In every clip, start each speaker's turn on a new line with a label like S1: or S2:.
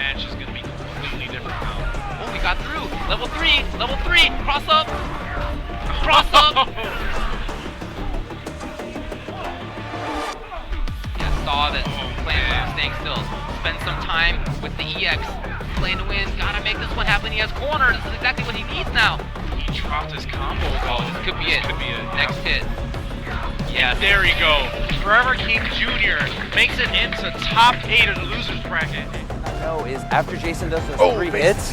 S1: match is gonna be completely different now.
S2: Oh, we got through. Level 3, cross up. Cross up. Yeah, saw that playing staying still. Spend some time with the EX. Playing to win. Gotta make this one happen. He has corner. This is exactly what he needs now.
S1: He dropped his combo.
S2: Oh, this could be it.
S1: Could be it.
S2: Next hit.
S1: Yeah, there we go. Forever King Jr. makes it into top 8 of the losers bracket.
S3: No, is after Jason does those 3 hits,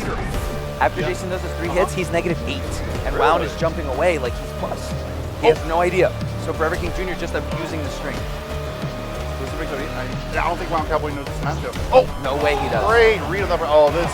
S3: he's -8, and Round is jumping away like he's plus. He has no idea. So Forever King Jr. just abusing the string.
S4: I don't think Round Cowboy knows this matchup. Oh,
S3: no way he does.
S4: Great read of the. Oh, this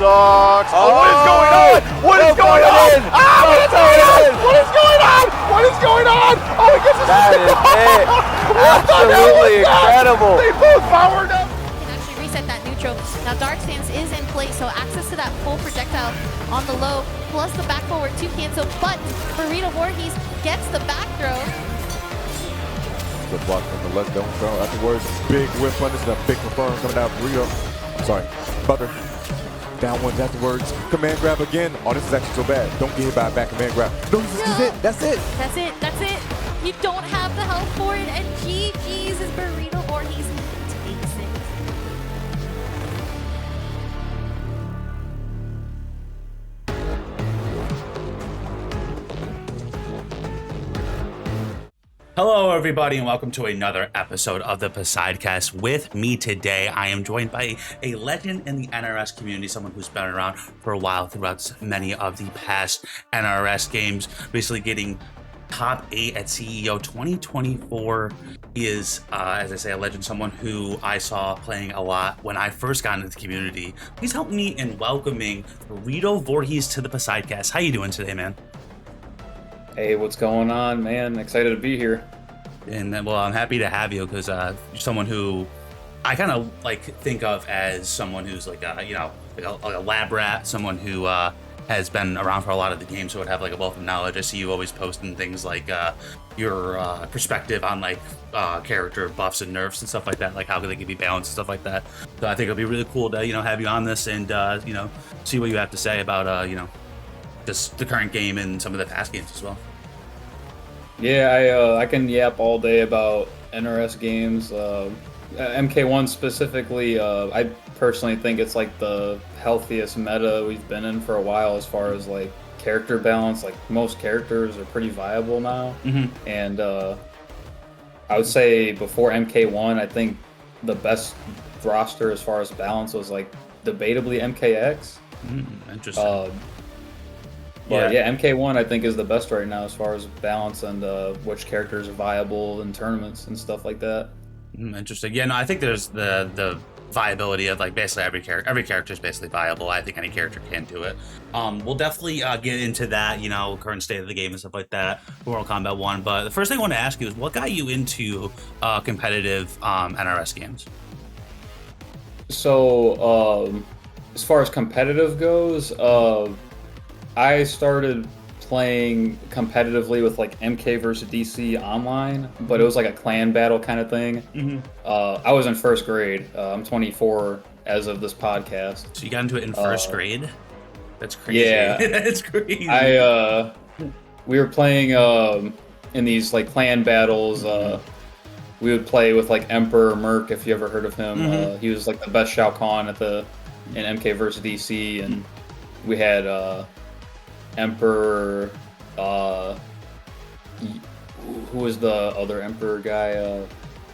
S4: sucks. Oh, what is going on? What is going on? Ah, what is going on? What is going on? What is going on? Oh, he gets his.
S3: That is it. Absolutely incredible.
S4: They both powered up.
S5: Can actually reset that neutral. Now Dark Stance is in place, so access to that full projectile on the low, plus the back forward to cancel, but Burrito Voorhees gets the back throw.
S6: Good block from the left, don't throw. Afterwards, big whip punish, a big confirm coming out. Burrito, sorry, Butter. Down ones afterwards. Command grab again. Oh, this is actually so bad. Don't get hit by a back command grab. No, this is it. That's it.
S5: That's it. That's it. You don't have the health for it, and GG's is Burrito Voorhees takes it.
S7: Hello, everybody, and welcome to another episode of the Poseidcast. With me today, I am joined by a legend in the NRS community, someone who's been around for a while throughout many of the past NRS games, recently getting top 8 at CEO 2024. He is, as I say, a legend, someone who I saw playing a lot when I first got into the community. Please help me in welcoming Burrito Voorhees to the Poseidcast. How you doing today, man?
S8: Hey, what's going on, man? Excited to be here.
S7: And well, I'm happy to have you because you're someone who I kind of like think of as someone who's like a lab rat, someone who has been around for a lot of the games, so would have like a wealth of knowledge. I see you always posting things like your perspective on like character buffs and nerfs and stuff like that, like how they can be balanced and stuff like that. So I think it'll be really cool to have you on this and see what you have to say about just the current game and some of the past games as well.
S8: Yeah, I can yap all day about NRS games. MK1 specifically, I personally think it's like the healthiest meta we've been in for a while as far as like character balance. Like most characters are pretty viable now. And I would say before MK1, I think the best roster as far as balance was like debatably MKX.
S7: Interesting.
S8: But yeah, MK1 I think is the best right now as far as balance and which characters are viable in tournaments and stuff like that.
S7: Interesting. Yeah, no, I think there's the viability of like basically every character. Every character is basically viable. I think any character can do it. We'll definitely get into that, current state of the game and stuff like that, Mortal Kombat 1. But the first thing I want to ask you is what got you into competitive NRS games?
S8: So as far as competitive goes, I started playing competitively with like MK versus DC online, but it was like a clan battle kind of thing. I was in first grade. I'm 24 as of this podcast.
S7: So you got into it in first grade? That's crazy.
S8: Yeah,
S7: that's crazy.
S8: We were playing in these like clan battles. We would play with like Emperor Merc, if you ever heard of him. He was like the best Shao Kahn in MK versus DC, and we had Emperor, who was the other Emperor guy?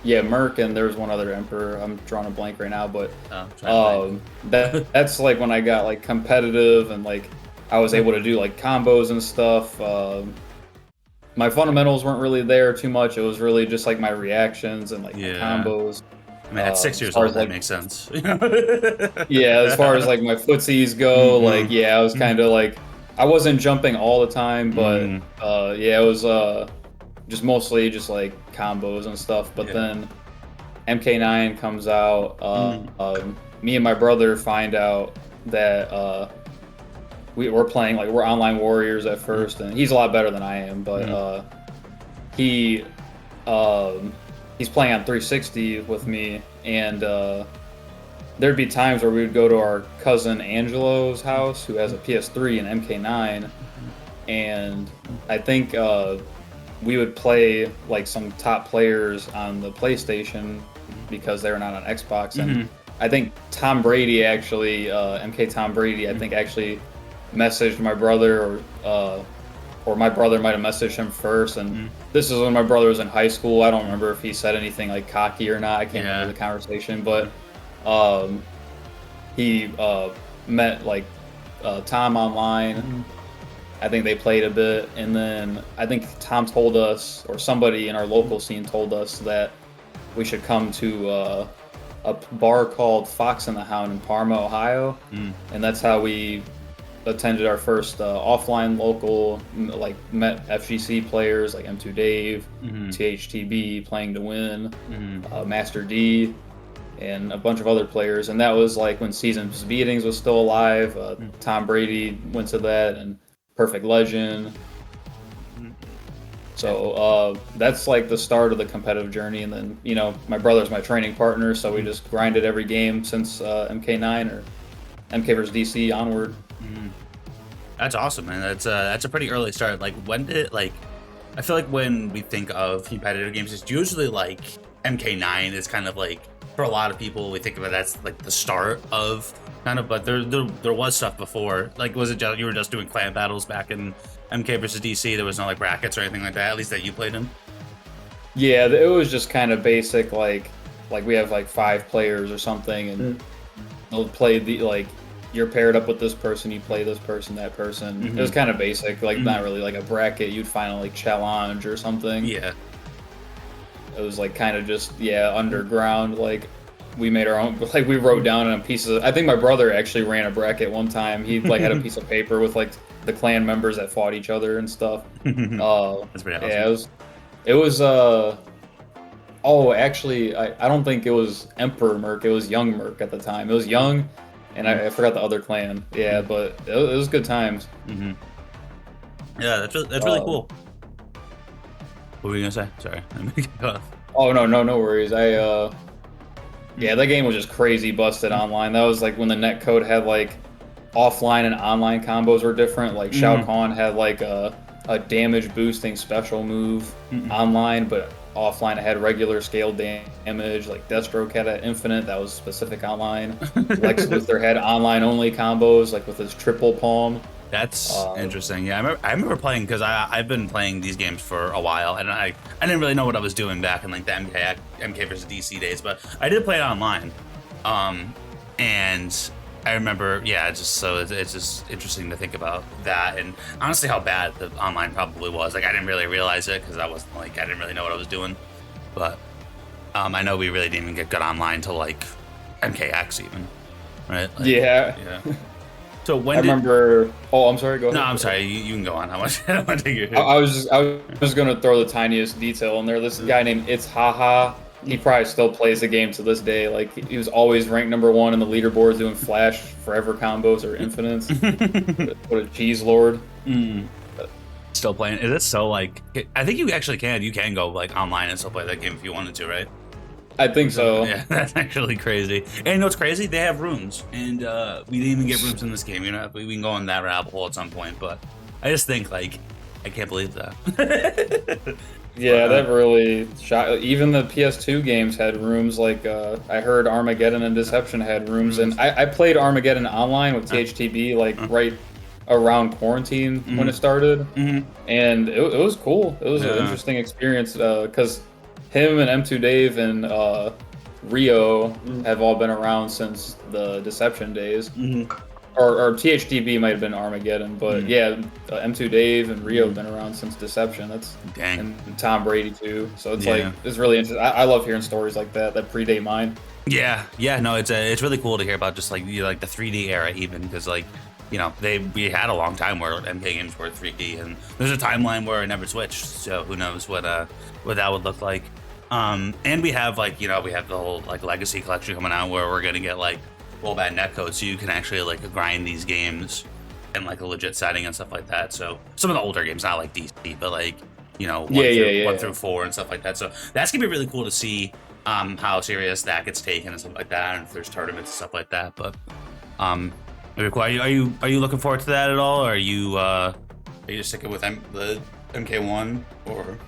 S8: Yeah, Merc, and there was one other Emperor. I'm drawing a blank right now, but that's like when I got like competitive and like I was able to do like combos and stuff. My fundamentals weren't really there too much. It was really just like my reactions and like my combos.
S7: I mean, at 6 years old, that makes sense.
S8: Yeah, as far as like my footsies go, like I was kind of like. I wasn't jumping all the time, but it was just mostly just like combos and stuff. But then MK9 comes out. Me and my brother find out that we're playing like we're online warriors at first, and he's a lot better than I am. But he's playing on 360 with me, and there'd be times where we would go to our cousin Angelo's house, who has a PS3 and MK9, and I think we would play like some top players on the PlayStation because they were not on Xbox. And I think Tom Brady actually, MK Tom Brady, I think actually messaged my brother, or my brother might have messaged him first. And this is when my brother was in high school. I don't remember if he said anything like cocky or not. I can't remember the conversation, but he met like Tom online. I think they played a bit, and then I think Tom told us, or somebody in our local scene told us, that we should come to a bar called Fox and the Hound in Parma, Ohio, and that's how we attended our first offline local, like met FGC players like M2 Dave, THTB, Playing to Win, Master D, and a bunch of other players. And that was like when Seasons Beatings was still alive. Tom Brady went to that, and Perfect Legend. So that's like the start of the competitive journey. And then, you know, my brother's my training partner, so we just grinded every game since MK9 or MK vs DC onward.
S7: That's awesome, man. That's a pretty early start. Like, when did, like, I feel like when we think of competitive games, it's usually like MK9 is kind of like, for a lot of people, we think of it as like the start of kind of, but there was stuff before. Like, was it just, you were just doing clan battles back in MK versus DC? There was no like brackets or anything like that, at least that you played in?
S8: Yeah, it was just kind of basic, like we have like 5 players or something, and they'll play the, like, you're paired up with this person, you play this person, that person. It was kind of basic, like not really like a bracket. You'd find a like challenge or something. Yeah. It was like kind of just, underground. Like, we made our own, like we wrote down on a piece of, I think my brother actually ran a bracket one time. He like had a piece of paper with like the clan members that fought each other and stuff. That's pretty awesome. Yeah, it was oh, actually, I don't think it was Emperor Merc, it was Young Merc at the time. It was Young, and I forgot the other clan. Yeah, but it was good times.
S7: Yeah, that's really cool. What were you gonna say? Sorry.
S8: Oh no worries. Yeah, that game was just crazy busted online. That was like when the net code had like offline and online combos were different. Like Shao Kahn had like a damage boosting special move online, but offline it had regular scale damage. Like Deathstroke had an infinite that was specific online. Lex Luthor had online only combos, like with his triple palm.
S7: That's interesting. Yeah, I remember playing, because I've been playing these games for a while, and I didn't really know what I was doing back in like the MK versus DC days, but I did play it online, and I remember, it's just interesting to think about that, and honestly how bad the online probably was. Like, I didn't really realize it because I didn't really know what I was doing, but I know we really didn't even get good online till like MKX even, right? Like, yeah. So when
S8: I remember. Oh, I'm sorry. Go ahead.
S7: No, I'm sorry. You can go on. I want to take your.
S8: I was just gonna throw the tiniest detail in there. This guy named It's Haha. He probably still plays the game to this day. Like, he was always ranked #1 in the leaderboards doing flash forever combos or infinites. What a cheese lord.
S7: Still playing. Is it so like? I think you actually can. You can go like online and still play that game if you wanted to, right?
S8: I think so.
S7: Yeah, that's actually crazy. And you know what's crazy? They have rooms, and we didn't even get rooms in this game. You know, we can go on that rabbit hole at some point, but I just think, like, I can't believe that.
S8: Yeah, that really shocked. Even the PS2 games had rooms. Like, I heard Armageddon and Deception had rooms, and I played Armageddon online with THTB, like, right around quarantine when it started, and it was cool. It was an interesting experience, because him and M2 Dave and Rio have all been around since the Deception days. Or THTB might have been Armageddon, but M2 Dave and Rio have been around since Deception. That's and Tom Brady too. So it's like, it's really interesting. I love hearing stories like that predate mine.
S7: Yeah, no, it's really cool to hear about just like the 3D era, even, because like, you know, we had a long time where MK games were 3D, and there's a timeline where it never switched. So who knows what that would look like. And we have, like, you know, we have the whole like Legacy collection coming out where we're gonna get like full bad netcode, so you can actually like grind these games in like a legit setting and stuff like that. So some of the older games, not like DC, but like, you know, 1 through 4 and stuff like that. So that's gonna be really cool to see how serious that gets taken and stuff like that, and if there's tournaments and stuff like that. But maybe cool. Are you looking forward to that at all, or are you just sticking with the MK1 or?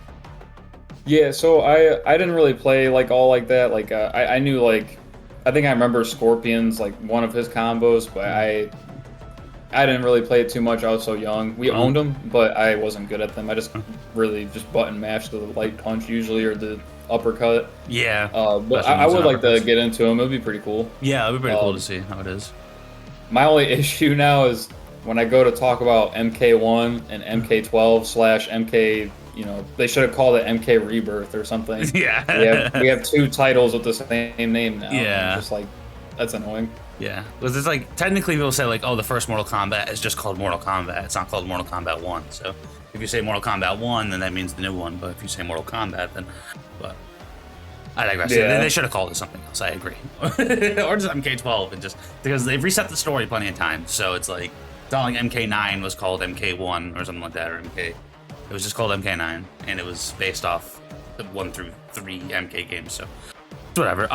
S8: Yeah, so I didn't really play like all like that. Like I knew like I think I remember Scorpion's like one of his combos, but I didn't really play it too much. I was so young. We owned them, but I wasn't good at them. I just really just button mashed the light punch usually or the uppercut.
S7: Yeah.
S8: But I would like to get into them. It would be pretty cool.
S7: Yeah, it would be pretty cool to see how it is.
S8: My only issue now is when I go to talk about MK1 and MK12/MK, you know, they should have called it MK Rebirth or something.
S7: Yeah.
S8: We have two titles with the same name now.
S7: Yeah.
S8: It's just like, that's annoying.
S7: Yeah, because it's like, technically people say like, oh, the first Mortal Kombat is just called Mortal Kombat. It's not called Mortal Kombat 1. So if you say Mortal Kombat 1, then that means the new one. But if you say Mortal Kombat, then, but I digress.
S8: Yeah.
S7: They should have called it something else. I agree. Or just MK12, and just because they've reset the story plenty of times. So it's like, it's not like MK9 was called MK1 or something like that, or MK. It was just called MK9, and it was based off the 1 through 3 MK games. So it's whatever.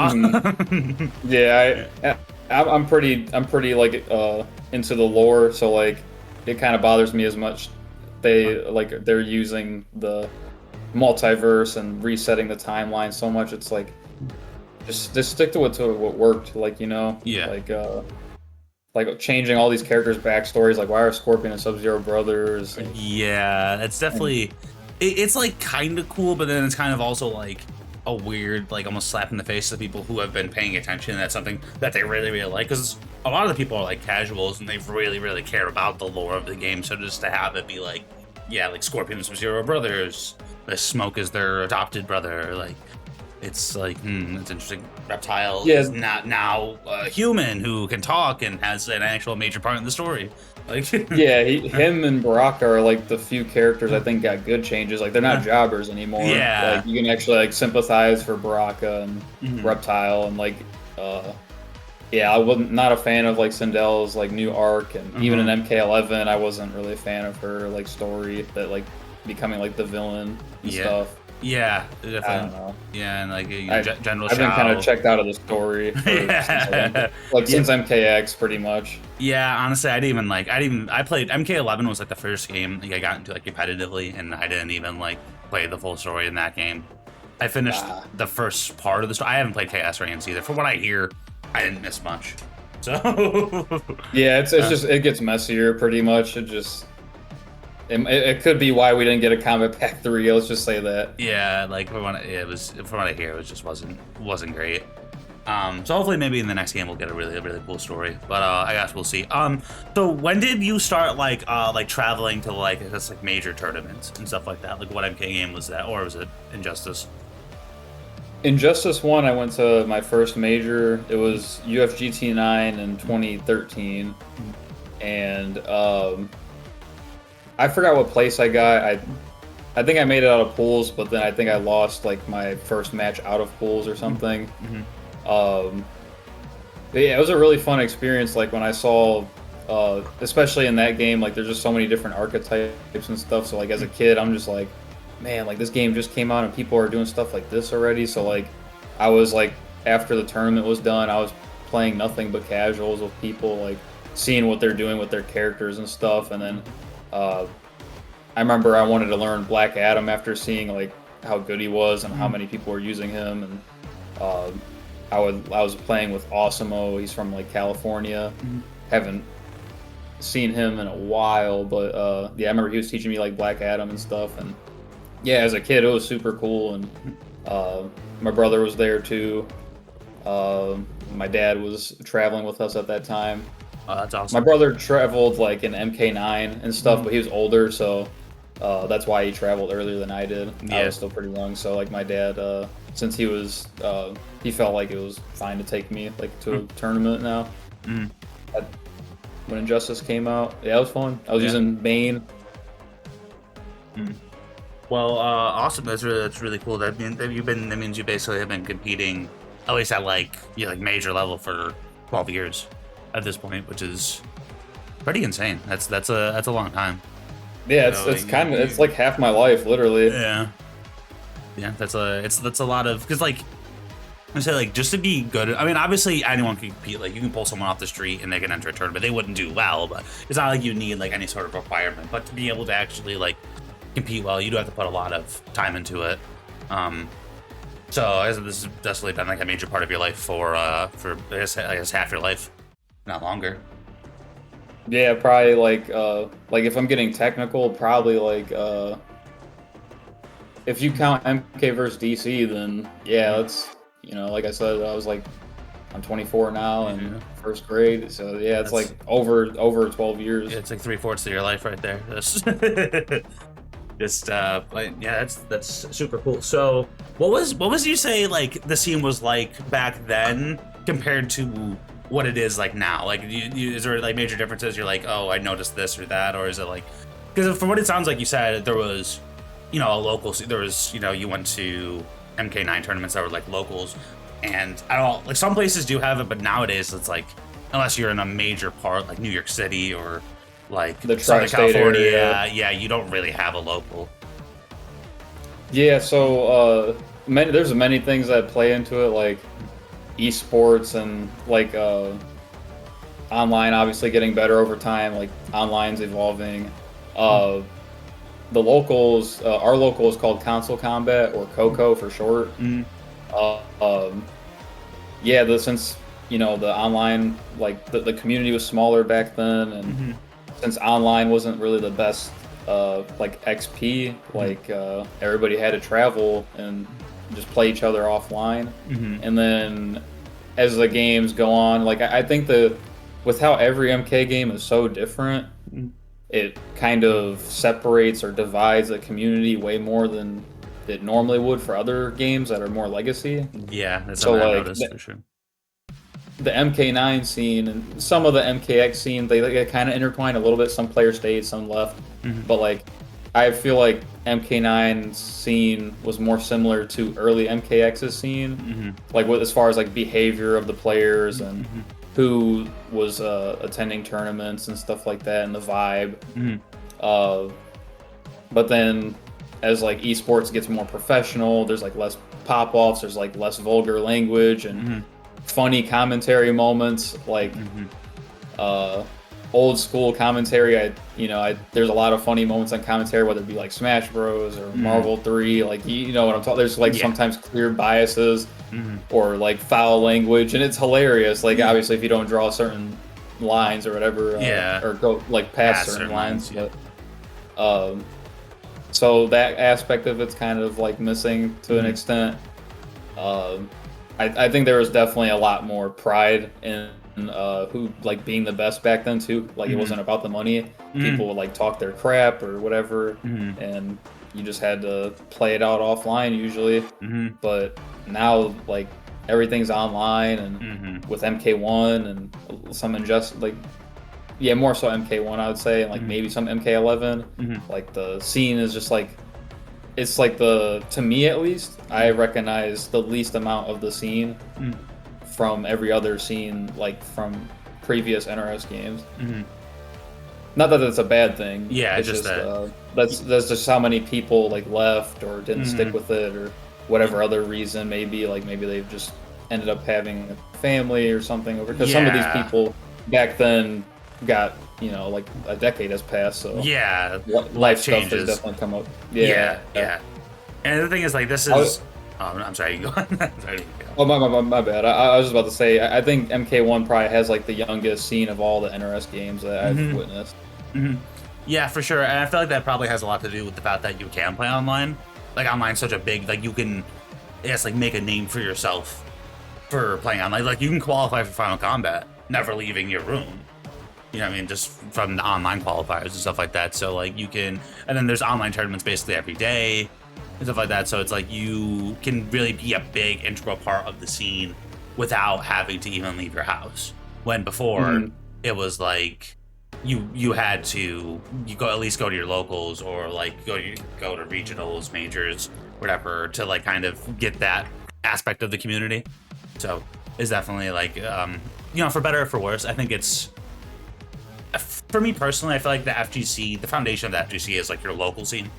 S8: Yeah, I'm pretty like into the lore, so like it kind of bothers me as much. They're using the multiverse and resetting the timeline so much. It's like just stick to what worked, like, you know.
S7: Yeah.
S8: Like changing all these characters' backstories. Like, why are Scorpion and Sub-Zero brothers?
S7: Yeah, it's definitely it's like kind of cool, but then it's kind of also like a weird, like, almost slap in the face to people who have been paying attention. That's something that they really, really like, because a lot of the people are like casuals and they really, really care about the lore of the game. So just to have it be like, yeah, like Scorpion and Sub-Zero brothers, the Smoke is their adopted brother, like, it's like, it's interesting. Reptile is not now a human who can talk and has an actual major part in the story. Like,
S8: yeah, him and Baraka are like the few characters I think got good changes. Like, they're not jobbers anymore.
S7: Yeah.
S8: Like, you can actually like sympathize for Baraka and Reptile, and like, yeah, I wasn't not a fan of like Sindel's like new arc, and even in MK11, I wasn't really a fan of her like story, that like becoming like the villain and stuff.
S7: Yeah, definitely.
S8: I don't know.
S7: Yeah, and like General
S8: I've been
S7: Shao.
S8: kind of checked out of the story since MKX, pretty much.
S7: Yeah, honestly, I played MK11 was like the first game like I got into like competitively, and I didn't even like play the full story in that game. I finished the first part of the story. I haven't played KS Reigns either. From what I hear, I didn't miss much. So
S8: yeah, it's just, it gets messier pretty much. It could be why we didn't get a Combat Pack 3. Let's just say that.
S7: Yeah, like from what I hear, it just wasn't great. So hopefully maybe in the next game we'll get a really, really cool story. But I guess we'll see. So when did you start like traveling to like major tournaments and stuff like that? Like, what MK game was that, or was it Injustice?
S8: Injustice 1, I went to my first major. It was UFGT9 in 2013, and I forgot what place I got. I think I made it out of pools, but then I think I lost like my first match out of pools or something. But yeah, it was a really fun experience. Like, when I saw, especially in that game, like there's just so many different archetypes and stuff. So like as a kid, I'm just like, man, like this game just came out and people are doing stuff like this already. So like, I was like, after the tournament was done, I was playing nothing but casuals with people, like seeing what they're doing with their characters and stuff. And then I remember I wanted to learn Black Adam after seeing like how good he was and how many people were using him. And I was playing with Awesemo. He's from like California. Haven't seen him in a while, but yeah, I remember he was teaching me like Black Adam and stuff. And yeah, as a kid, it was super cool. And my brother was there too. My dad was traveling with us at that time.
S7: Oh, that's awesome.
S8: My brother traveled like in MK9 and stuff, but he was older, so that's why he traveled earlier than I did.
S7: Yeah.
S8: I was still pretty young, so like my dad, since he was, he felt like it was fine to take me like to a tournament now. When Injustice came out, yeah, it was fun. I was using Bane.
S7: Well, awesome. That's really cool. That means you basically have been competing, at least at like major level, for 12 years. At this point, which is pretty insane. That's a long time.
S8: Yeah, it's like half my life, literally.
S7: Yeah, that's a lot of, because like I say like just to be good. I mean, obviously anyone can compete. Like you can pull someone off the street and they can enter a tournament. They wouldn't do well, but it's not like you need like any sort of requirement. But to be able to actually like compete well, you do have to put a lot of time into it. So I guess this has definitely been like a major part of your life for I guess half your life, not longer.
S8: Yeah, probably like if I'm getting technical, probably like if you count MK versus DC, then yeah, that's like I said, I'm 24 now and first grade, so yeah, it's like over 12 years.
S7: Yeah, it's like 3/4 of your life right there. Just yeah, that's super cool. So what was you say like the scene was like back then compared to what it is like now? Like is there like major differences? You're like, oh, I noticed this or that, or is it like, because from what it sounds like you said there was a local, there was you went to MK9 tournaments that were like locals, and I don't like some places do have it, but nowadays it's like unless you're in a major part like New York City or like
S8: the
S7: Southern California
S8: area.
S7: Yeah, you don't really have a local.
S8: Yeah, so there's many things that play into it, like esports and like online obviously getting better over time, like online's evolving. The locals, our local is called Console Combat, or COCO for short. Yeah, since the online, like the community was smaller back then, and since online wasn't really the best like XP, like everybody had to travel and just play each other offline. And then as the games go on, like I think with how every MK game is so different, it kind of separates or divides the community way more than it normally would for other games that are more legacy.
S7: Yeah, that's something I noticed for sure.
S8: The MK9 scene and some of the MKX scene, they kind of intertwine a little bit. Some players stayed, some left. But like, I feel like MK9's scene was more similar to early MKX's scene, like as far as like behavior of the players and who was attending tournaments and stuff like that, and the vibe. But then as like esports gets more professional, there's like less pop-offs, there's like less vulgar language and funny commentary moments, like old school commentary. There's a lot of funny moments on commentary, whether it be like Smash Bros or Marvel 3, like what I'm talking. There's like sometimes clear biases or like foul language, and it's hilarious. Like obviously if you don't draw certain lines or whatever, or go like past certain lines, but so that aspect of it's kind of like missing to an extent. I think there was definitely a lot more pride in who like being the best back then too. Like it wasn't about the money. People would like talk their crap or whatever, and you just had to play it out offline usually. But now like everything's online, and with MK1 and some more so MK1 I would say, and like maybe some MK11, like the scene is just like, it's like to me at least, I recognize the least amount of the scene from every other scene, like from previous NRS games. Not that it's a bad thing.
S7: Yeah,
S8: it's
S7: just that.
S8: That's just how many people like left or didn't stick with it or whatever other reason. Maybe they've just ended up having a family or something. Because some of these people back then got, like a decade has passed, so life stuff has definitely come up. Yeah.
S7: And the thing is, like, this is. I'm sorry, you go on. Sorry.
S8: Oh, my bad. I was just about to say, I think MK1 probably has like the youngest scene of all the NRS games that I've witnessed.
S7: Yeah, for sure. And I feel like that probably has a lot to do with the fact that you can play online. Like, online's such a big, like, you can, I guess, like, make a name for yourself for playing online. Like, you can qualify for Final Combat, never leaving your room. You know what I mean? Just from the online qualifiers and stuff like that. So, like, you can, and then there's online tournaments basically every day and stuff like that. So it's like you can really be a big integral part of the scene without having to even leave your house. When before it was like you had to at least go to your locals or like go to regionals, majors, whatever, to like kind of get that aspect of the community. So it's definitely like for better or for worse, I think it's, for me personally, I feel like the FGC, the foundation of the FGC is like your local scene.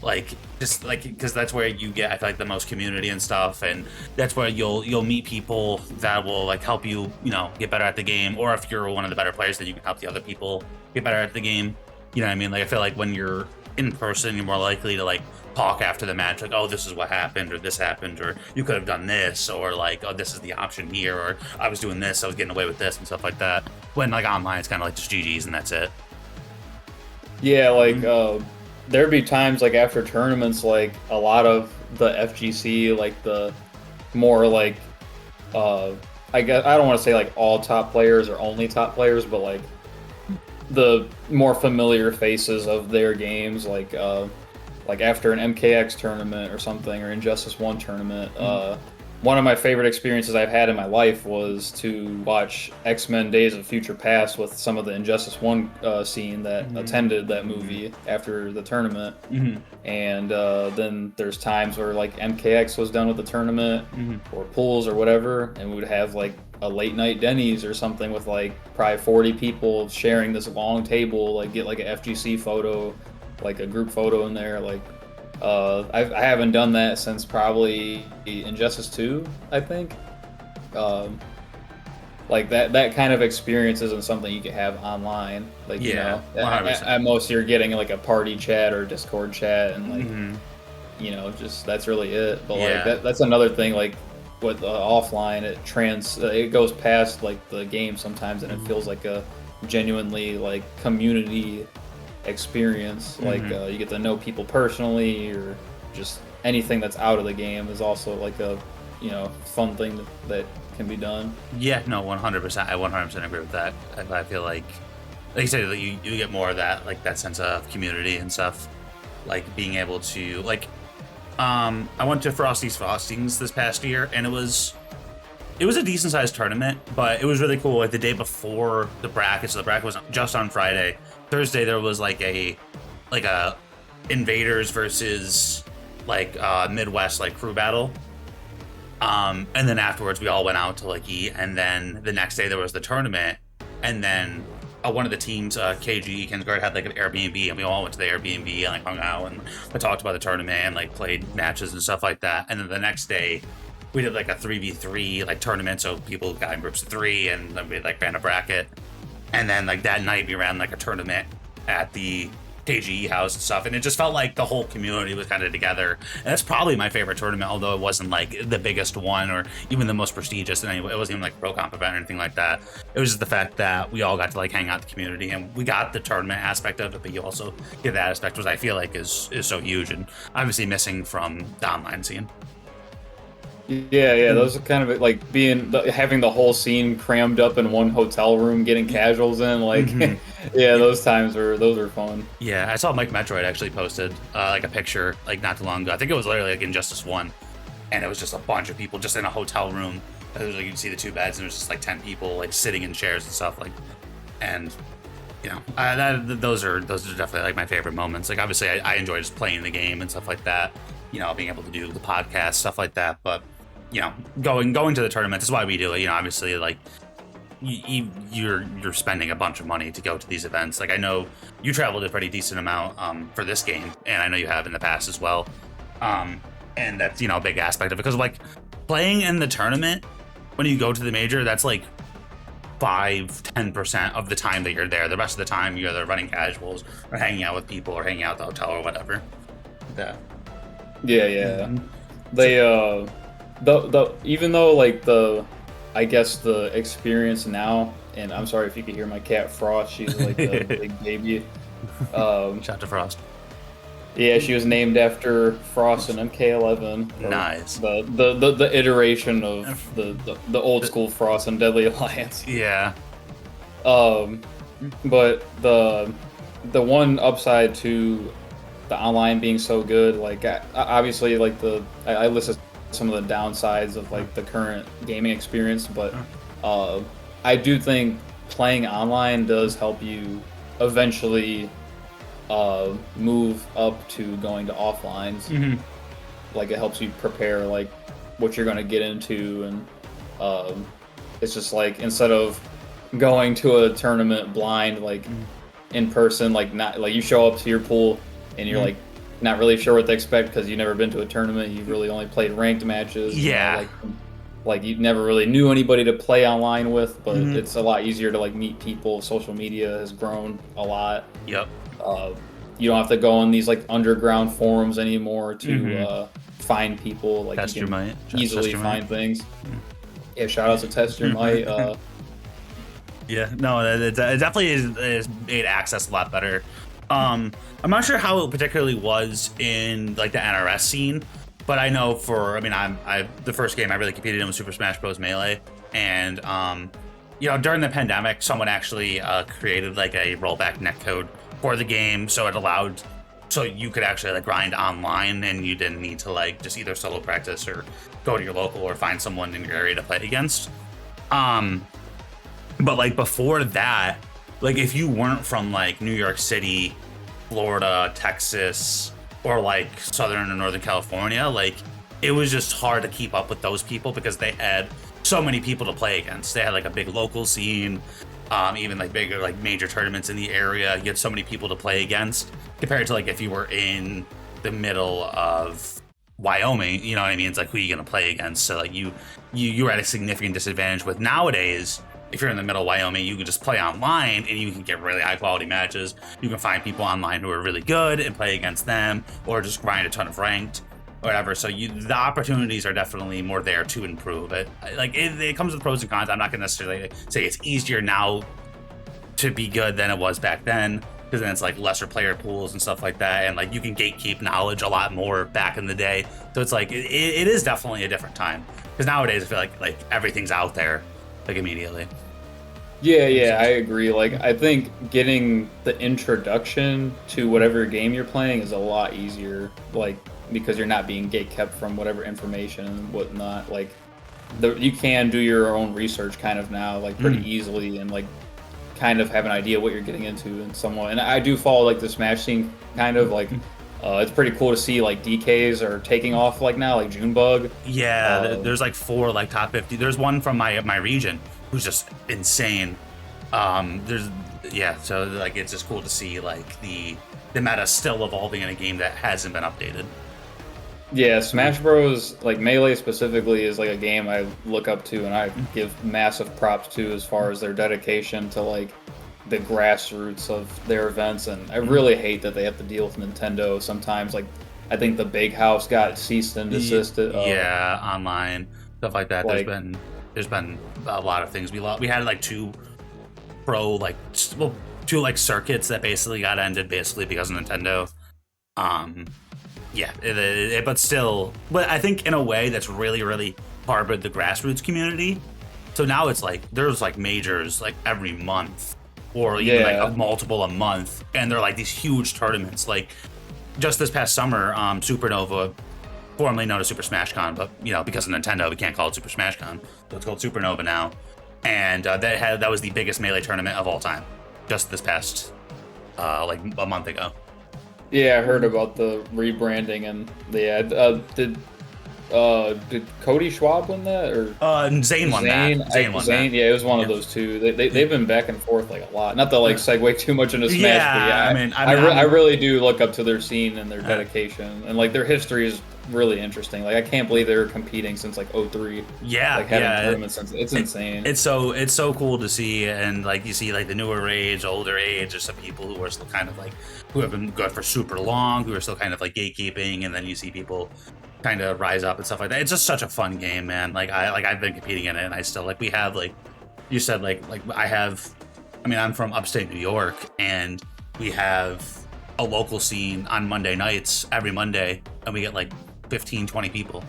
S7: like just like because that's where you get I feel like the most community and stuff, and that's where you'll meet people that will like help you get better at the game, or if you're one of the better players, then you can help the other people get better at the game. You know what I mean? Like I feel like when you're in person, you're more likely to like talk after the match, like, oh, this is what happened, or this happened, or you could have done this, or like, oh, this is the option here, or I was doing this, I was getting away with this and stuff like that. When like online, it's kind of like just GG's and that's it.
S8: Yeah, like there'd be times like after tournaments, like a lot of the FGC, like the more like I guess I don't want to say like all top players or only top players, but like the more familiar faces of their games, like after an MKX tournament or something, or Injustice 1 tournament. One of my favorite experiences I've had in my life was to watch X-Men Days of Future Past with some of the Injustice 1 scene that attended that movie after the tournament. And then there's times where like MKX was done with the tournament or pools or whatever, and we would have like a late night Denny's or something with like probably 40 people sharing this long table, like get like a FGC photo, like a group photo in there. Like I haven't done that since probably Injustice 2, I think. Like that kind of experience isn't something you can have online. Like,
S7: yeah,
S8: at most you're getting like a party chat or Discord chat, and like, just that's really it. But like that's another thing. Like with offline, it goes past like the game sometimes, and it feels like a genuinely like community experience. Like you get to know people personally, or just anything that's out of the game is also like a fun thing that can be done.
S7: Yeah, no, 100%. I 100% agree with that. I feel like you said, that you get more of that, like that sense of community and stuff, like being able to like I went to Frosty's Frostings this past year, and it was a decent sized tournament, but it was really cool. Like the day before the bracket, so the bracket was just on Friday. Thursday there was like a Invaders versus like Midwest like crew battle. And then afterwards we all went out to like eat, and then the next day there was the tournament, and then one of the teams, KG Kingsguard, had like an Airbnb, and we all went to the Airbnb and like hung out and we talked about the tournament and like played matches and stuff like that. And then the next day we did like a 3v3 like tournament, so people got in groups of 3, and then we like ran a bracket. And then like that night we ran like a tournament at the KGE house and stuff, and it just felt like the whole community was kind of together. And that's probably my favorite tournament, although it wasn't like the biggest one or even the most prestigious in any way. It wasn't even like a pro comp event or anything like that. It was just the fact that we all got to like hang out in the community, and we got the tournament aspect of it, but you also get that aspect, which I feel like is so huge and obviously missing from the online scene.
S8: Yeah, those are kind of like having the whole scene crammed up in one hotel room, getting casuals in, like, yeah, those are fun.
S7: Yeah, I saw Mike Metroid actually posted like a picture like not too long ago. I think it was literally like Injustice 1, and it was just a bunch of people just in a hotel room. It was like you could see the 2 beds, and it was just like 10 people like sitting in chairs and stuff, like, and those are definitely like my favorite moments. Like obviously I enjoy just playing the game and stuff like that, being able to do the podcast, stuff like that, but going to the tournament is why we do it. Obviously, like you're spending a bunch of money to go to these events. Like I know you traveled a pretty decent amount for this game, and I know you have in the past as well. And that's a big aspect of it, because like playing in the tournament when you go to the major, that's like 5-10% of the time that you're there. The rest of the time you're either running casuals or hanging out with people or hanging out at the hotel or whatever.
S8: Yeah. They even though like I guess the experience now, and I'm sorry if you could hear my cat Frost, she's like a big baby.
S7: Shout out to Frost.
S8: Yeah, she was named after Frost in MK11.
S7: Nice.
S8: The iteration of the old school Frost and Deadly Alliance.
S7: Yeah.
S8: But the one upside to the online being so good, like obviously like I listed some of the downsides of like the current gaming experience, but I do think playing online does help you eventually move up to going to offlines. Like it helps you prepare like what you're going to get into, and it's just like instead of going to a tournament blind, like in person, like not like you show up to your pool and you're like not really sure what to expect because you've never been to a tournament. You've really only played ranked matches.
S7: Yeah.
S8: You know, like you never really knew anybody to play online with, but it's a lot easier to like meet people. Social media has grown a lot.
S7: Yep.
S8: You don't have to go on these like underground forums anymore to find people. Like
S7: Test
S8: you can
S7: your might.
S8: easily
S7: Test your
S8: find
S7: might.
S8: things. Yeah, shout out to Test Your Might.
S7: Yeah, no, it definitely is made access a lot better. I'm not sure how it particularly was in like the NRS scene, but I know I the first game I really competed in was Super Smash Bros. Melee, and you know, during the pandemic, someone actually created like a rollback netcode for the game, so it allowed you could actually like grind online, and you didn't need to like just either solo practice or go to your local or find someone in your area to play against. But like before that, like if you weren't from like New York City, Florida, Texas, or like Southern or Northern California, like it was just hard to keep up with those people because they had so many people to play against. They had like a big local scene, even like bigger like major tournaments in the area. You had so many people to play against compared to like if you were in the middle of Wyoming, you know what I mean? It's like who are you gonna play against? So like you were at a significant disadvantage. With nowadays, if you're in the middle of Wyoming, you can just play online and you can get really high quality matches. You can find people online who are really good and play against them, or just grind a ton of ranked or whatever. So the opportunities are definitely more there to improve it. Like it comes with pros and cons. I'm not gonna necessarily say it's easier now to be good than it was back then, because then it's like lesser player pools and stuff like that, and like you can gatekeep knowledge a lot more back in the day. So it's like it is definitely a different time, because nowadays I feel like everything's out there like immediately.
S8: Yeah, I agree. Like, I think getting the introduction to whatever game you're playing is a lot easier, like, because you're not being gatekept from whatever information and whatnot. Like, you can do your own research kind of now, like, pretty easily, and, like, kind of have an idea what you're getting into and somewhat. And I do follow, like, the Smash scene, kind of, like, it's pretty cool to see, like, DKs are taking off, like, now, like, Junebug.
S7: Yeah, there's, like, 4, like, top 50. There's one from my region who's just insane. So like it's just cool to see like the meta still evolving in a game that hasn't been updated.
S8: Yeah, Smash Bros. Like Melee specifically is like a game I look up to and I give massive props to as far as their dedication to like the grassroots of their events, and I really hate that they have to deal with Nintendo sometimes. Like I think the Big House got ceased and desisted.
S7: Yeah, online stuff like that. Like, there's been a lot of things. We had like two circuits that basically got ended basically because of Nintendo. But I think in a way that's really, really harbored the grassroots community. So now it's like there's like majors like every month, or even like multiple a month, and they're like these huge tournaments. Like just this past summer, Supernova, formerly known as Super Smash Con, but you know, because of Nintendo, we can't call it Super Smash Con, so it's called Supernova now. And that was the biggest Melee tournament of all time, just this past like a month ago.
S8: Yeah, I heard about the rebranding, and did Cody Schwab win that, or
S7: Zane won that? Zane won that.
S8: Yeah, it was one of those two. They've been back and forth like a lot. Not to like segue too much into Smash, but I really do look up to their scene and their dedication, and like their history is really interesting. Like I can't believe they were competing since like 2003.
S7: Yeah,
S8: like having tournaments since it's insane.
S7: It's so cool to see, and like you see like the newer age, older age, or some people who are still kind of like who have been good for super long, who are still kind of like gatekeeping, and then you see people kind of rise up and stuff like that. It's just such a fun game, man. I've been competing in it, and I still we have like you said I'm from upstate New York, and we have a local scene on Monday nights every Monday, and we get like 15-20 people,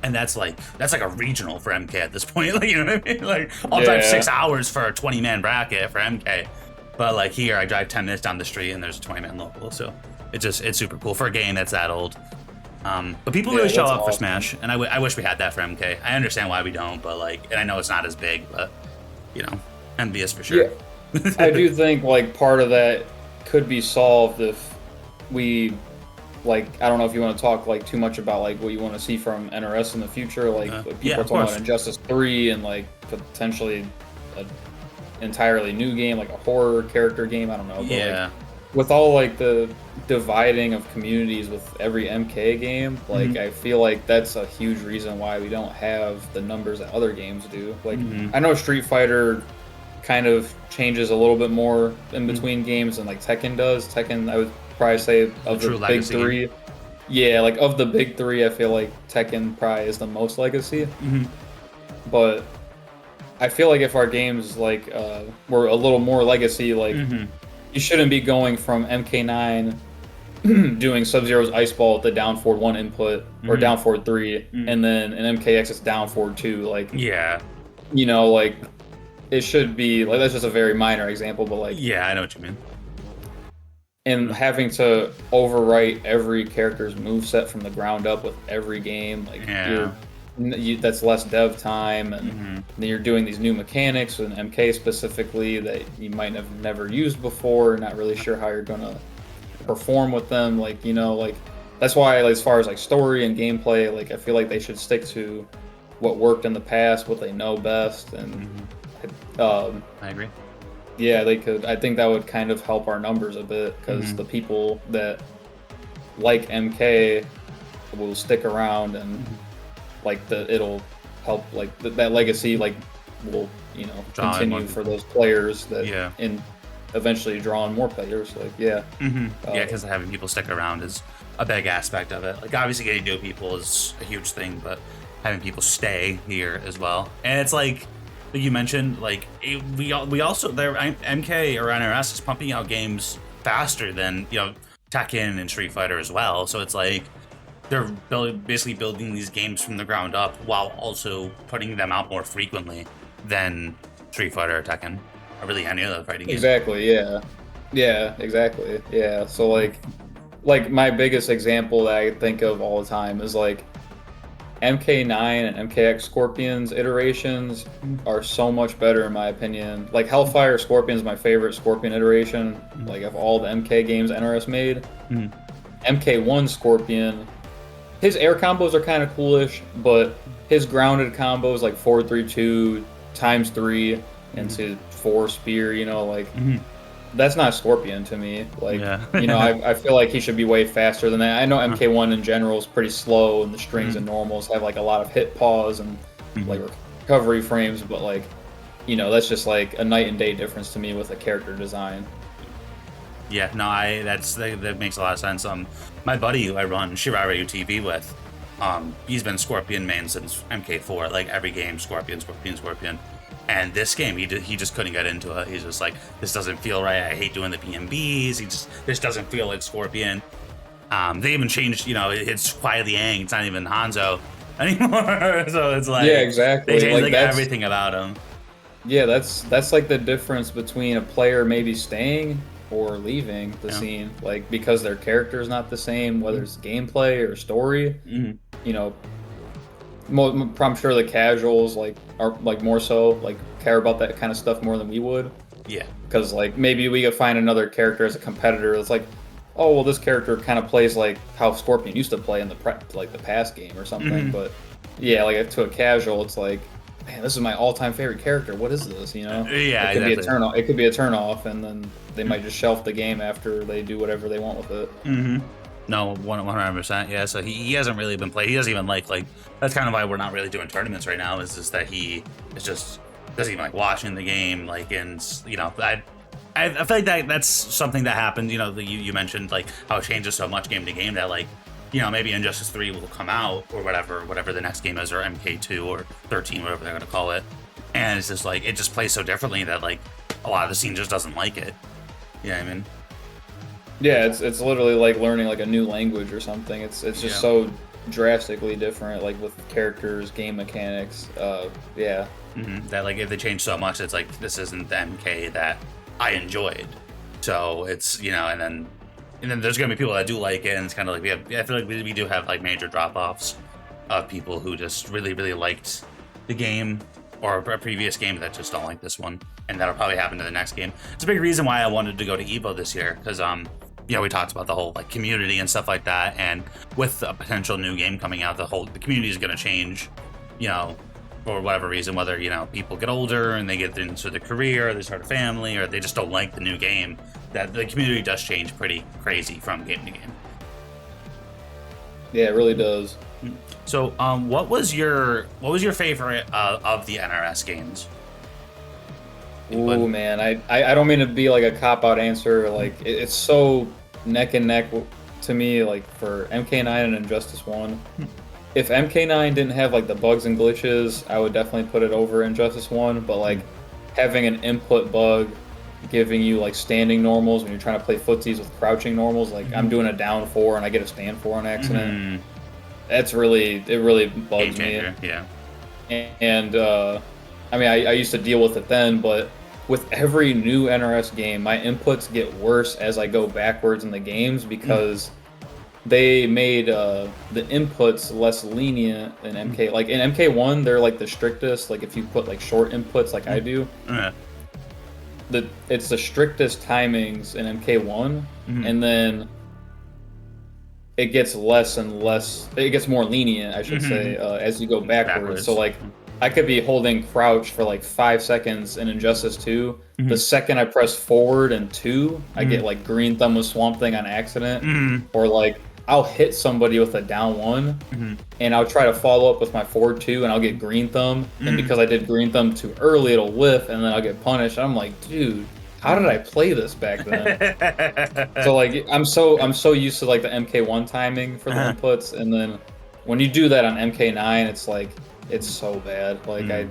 S7: and that's like a regional for MK at this point. Like, you know what I mean? Like I'll drive 6 hours for a 20-man bracket for MK, but like here I drive 10 minutes down the street and there's a 20-man local. So it's super cool for a game that's that old. But people really show up for Smash, and I wish we had that for MK. I understand why we don't, but like, and I know it's not as big, but you know, envious for sure.
S8: Yeah. I do think like part of that could be solved if we, like, I don't know if you want to talk like too much about like what you want to see from NRS in the future. Like people are talking about Injustice 3 and like potentially an entirely new game, like a horror character game. I don't know. But, with all like the dividing of communities with every MK game, like I feel like that's a huge reason why we don't have the numbers that other games do. Like I know Street Fighter kind of changes a little bit more in between games than like Tekken does. Tekken, I would probably say of the big three. Yeah, like of the big three, I feel like Tekken probably is the most legacy. But I feel like if our games like were a little more legacy, like you shouldn't be going from MK9 doing Sub-Zero's Ice Ball at the down forward 1 input or down forward 3, and then an MKX is down forward 2. Like, you know, like it should be like that's just a very minor example, but like
S7: I know what you mean.
S8: And having to overwrite every character's moveset from the ground up with every game, like that's less dev time, and then you're doing these new mechanics with MK specifically that you might have never used before, not really sure how you're gonna perform with them. Like, you know, like that's why like, as far as like story and gameplay, like I feel like they should stick to what worked in the past, what they know best, and
S7: I agree.
S8: Yeah, they could. I think that would kind of help our numbers a bit, because the people that like MK will stick around, and like it'll help like that legacy like will, you know, continue for those players that and eventually draw on more players. Like
S7: because having people stick around is a big aspect of it. Like obviously getting new people is a huge thing, but having people stay here as well. And it's like you mentioned, like we also there MK or NRS is pumping out games faster than, you know, Tekken and Street Fighter as well. So it's like they're basically building these games from the ground up while also putting them out more frequently than Street Fighter or Tekken or really any other fighting game.
S8: Exactly. Yeah. Exactly. Yeah. So like my biggest example that I think of all the time is like MK9 and MKX Scorpion's iterations are so much better in my opinion. Like Hellfire Scorpion is my favorite Scorpion iteration, like of all the MK games NRS made. MK1 Scorpion, his air combos are kind of coolish, but his grounded combos like 4-3-2 ×3 into 4 spear, you know, like that's not Scorpion to me. Like, you know, I feel like he should be way faster than that. I know MK1 in general is pretty slow, and the strings and normals have like a lot of hit pause and like recovery frames, but like, you know, that's just like a night and day difference to me with a character design.
S7: Yeah, no, that makes a lot of sense. My buddy who I run Shiraru TV with, he's been Scorpion main since MK4. Like every game, Scorpion. And this game, he just couldn't get into it. He's just like, this doesn't feel right. I hate doing the PMBs. This doesn't feel like Scorpion. They even changed, you know, it's Quiet Liang. It's not even Hanzo anymore. So it's like,
S8: exactly.
S7: They changed like everything about him.
S8: Yeah, that's like the difference between a player maybe staying or leaving the scene, like because their character is not the same, whether it's gameplay or story. You know, I'm sure the casuals like are like more so like care about that kind of stuff more than we would. Yeah, because like maybe we could find another character as a competitor that's like, oh well, this character kind of plays like how Scorpion used to play in the past game or something. But yeah, like to a casual, it's like, man, this is my all-time favorite character. What is this? You know?
S7: Yeah,
S8: it could be a turn off. It could be a turn off, and then they might just shelf the game after they do whatever they want with it.
S7: No, 100%. Yeah, so he hasn't really been played. He doesn't even like that's kind of why we're not really doing tournaments right now. Is just that he is just doesn't even like watching the game. Like, and you know, I feel like that's something that happened. You know, you mentioned like how it changes so much game to game that like, you know, maybe Injustice 3 will come out or whatever the next game is, or MK2 or 13, whatever they're gonna call it. And it's just like it just plays so differently that like a lot of the scene just doesn't like it. You know what I mean?
S8: Yeah, it's literally like learning like a new language or something. It's just so drastically different, like with characters, game mechanics.
S7: That like if they change so much, it's like this isn't the MK that I enjoyed. So it's, you know, and then there's gonna be people that do like it, and it's kind of like I feel like we do have like major drop-offs of people who just really liked the game or a previous game that just don't like this one, and that'll probably happen to the next game. It's a big reason why I wanted to go to EVO this year, because you know, we talked about the whole like community and stuff like that, and with a potential new game coming out, the community is going to change, you know, for whatever reason, whether, you know, people get older and they get into their career, or they start a family, or they just don't like the new game. that the community does change pretty crazy from game to game.
S8: Yeah, it really does.
S7: So, what was your favorite of the NRS games?
S8: Ooh, man, I don't mean to be like a cop-out answer. Like, it's so neck and neck to me, like, for MK9 and Injustice 1. If MK9 didn't have, like, the bugs and glitches, I would definitely put it over Injustice 1, but, like, having an input bug giving you, like, standing normals when you're trying to play footsies with crouching normals, like, I'm doing a down 4 and I get a stand 4 on accident. It really bugs me.
S7: Yeah.
S8: And I mean, I used to deal with it then, but with every new NRS game, my inputs get worse as I go backwards in the games because they made the inputs less lenient in MK. Like in MK1, they're like the strictest. Like if you put like short inputs, like I do, it's the strictest timings in MK1, and then it gets less and less. It gets more lenient, I should say, as you go backwards. So like, I could be holding crouch for like 5 seconds in Injustice 2. The second I press forward in 2, I get like green thumb with Swamp Thing on accident, or like I'll hit somebody with a down 1, and I'll try to follow up with my forward 2, and I'll get green thumb, and because I did green thumb too early, it'll whiff, and then I'll get punished. I'm like, dude, how did I play this back then? So like, I'm so used to like the MK1 timing for the inputs, and then when you do that on MK9, it's like, it's so bad. Like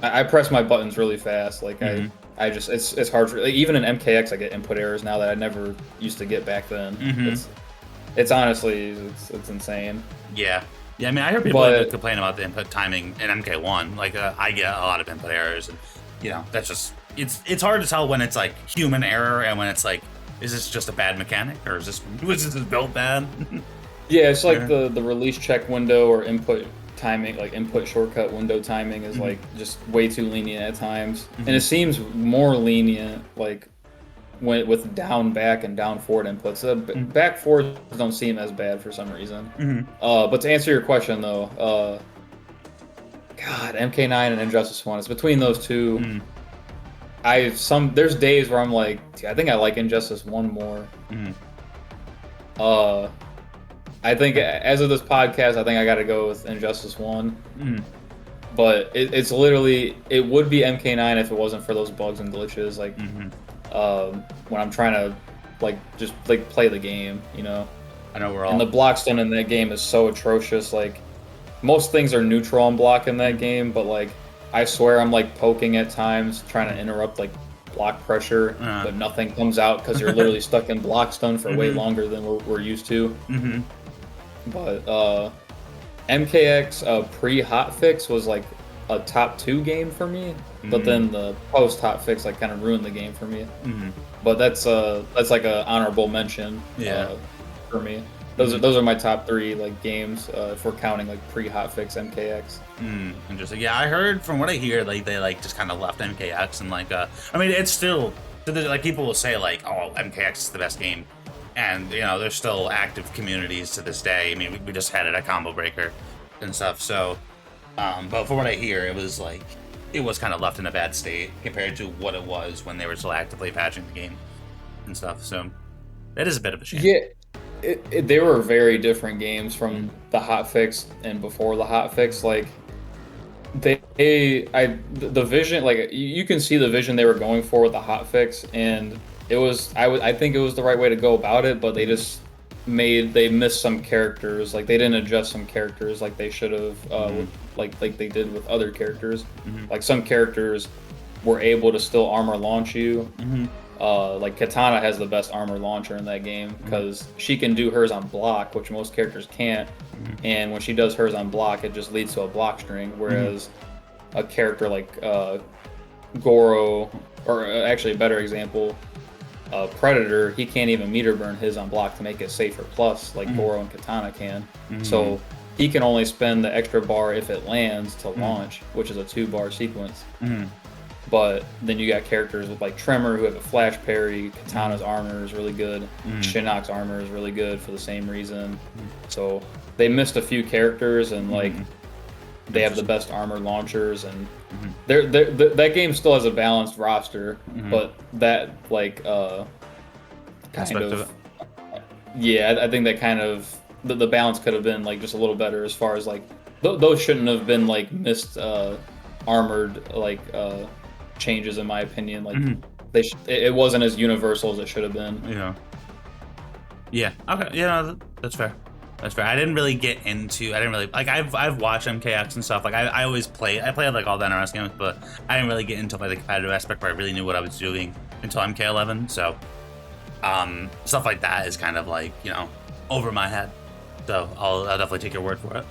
S8: I press my buttons really fast. Like I just it's hard for, like, even in MKX I get input errors now that I never used to get back then. It's honestly it's insane.
S7: Yeah. I mean, I heard people complain about the input timing in MK1. Like I get a lot of input errors, and you know that's just it's hard to tell when it's like human error and when it's like, is this just a bad mechanic or was this built bad?
S8: Yeah, it's like the release check window or input timing, like input shortcut window timing is like just way too lenient at times, and it seems more lenient like with down back and down forward inputs. Back forwards don't seem as bad for some reason. But to answer your question though, God, MK9 and Injustice 1, it's between those two. There's days where I'm like, I think I like Injustice 1 more. I think as of this podcast, I think I got to go with Injustice 1. But it's literally, it would be MK9 if it wasn't for those bugs and glitches. Like when I'm trying to just play the game, you know.
S7: I know we're all.
S8: And the block stun in that game is so atrocious. Like most things are neutral on block in that game, but like I swear I'm like poking at times, trying to interrupt like block pressure, but nothing comes out because you're literally stuck in block stun for way longer than we're used to. But MKX pre-hotfix was like a top 2 game for me, but then the post-hotfix like kind of ruined the game for me. But that's like a honorable mention for me. Those are my top 3 like games if we're counting like pre-hotfix MKX.
S7: Interesting. Yeah, I heard from what I hear, like they like just kind of left MKX and like I mean it's still like people will say like, oh, MKX is the best game. And, you know, there's still active communities to this day. I mean, we just had it at Combo Breaker and stuff. So, but from what I hear, it was like, it was kind of left in a bad state compared to what it was when they were still actively patching the game and stuff. So, that is a bit of a shame.
S8: Yeah, they were very different games from the hotfix and before the hotfix. Like, the vision, like, you can see the vision they were going for with the hotfix, and it was, I think it was the right way to go about it, but they just missed some characters. Like they didn't adjust some characters like they should have, like they did with other characters. Like some characters were able to still armor launch you. Like Katana has the best armor launcher in that game because she can do hers on block, which most characters can't. And when she does hers on block, it just leads to a block string. Whereas a character like Goro, or actually a better example, Predator, he can't even meter burn his on block to make it safer plus like Goro and Katana can. So he can only spend the extra bar if it lands to launch, which is a 2-bar sequence. But then you got characters with like Tremor who have a flash parry. Katana's armor is really good. Shinnok's armor is really good for the same reason. So they missed a few characters, and like they have the best armor launchers, and that game still has a balanced roster. But that like kind of. Yeah, I think that kind of the balance could have been like just a little better as far as like those shouldn't have been like missed armored like changes in my opinion. Like it wasn't as universal as it should have been.
S7: Yeah. Yeah. Okay. Yeah, that's fair. That's fair. I didn't really get into. I didn't really like. I've watched MKX and stuff. Like I always play. I played like all the NRS games, but I didn't really get into like the competitive aspect where I really knew what I was doing until MK11. So, stuff like that is kind of like, you know, over my head. So I'll definitely take your word for it.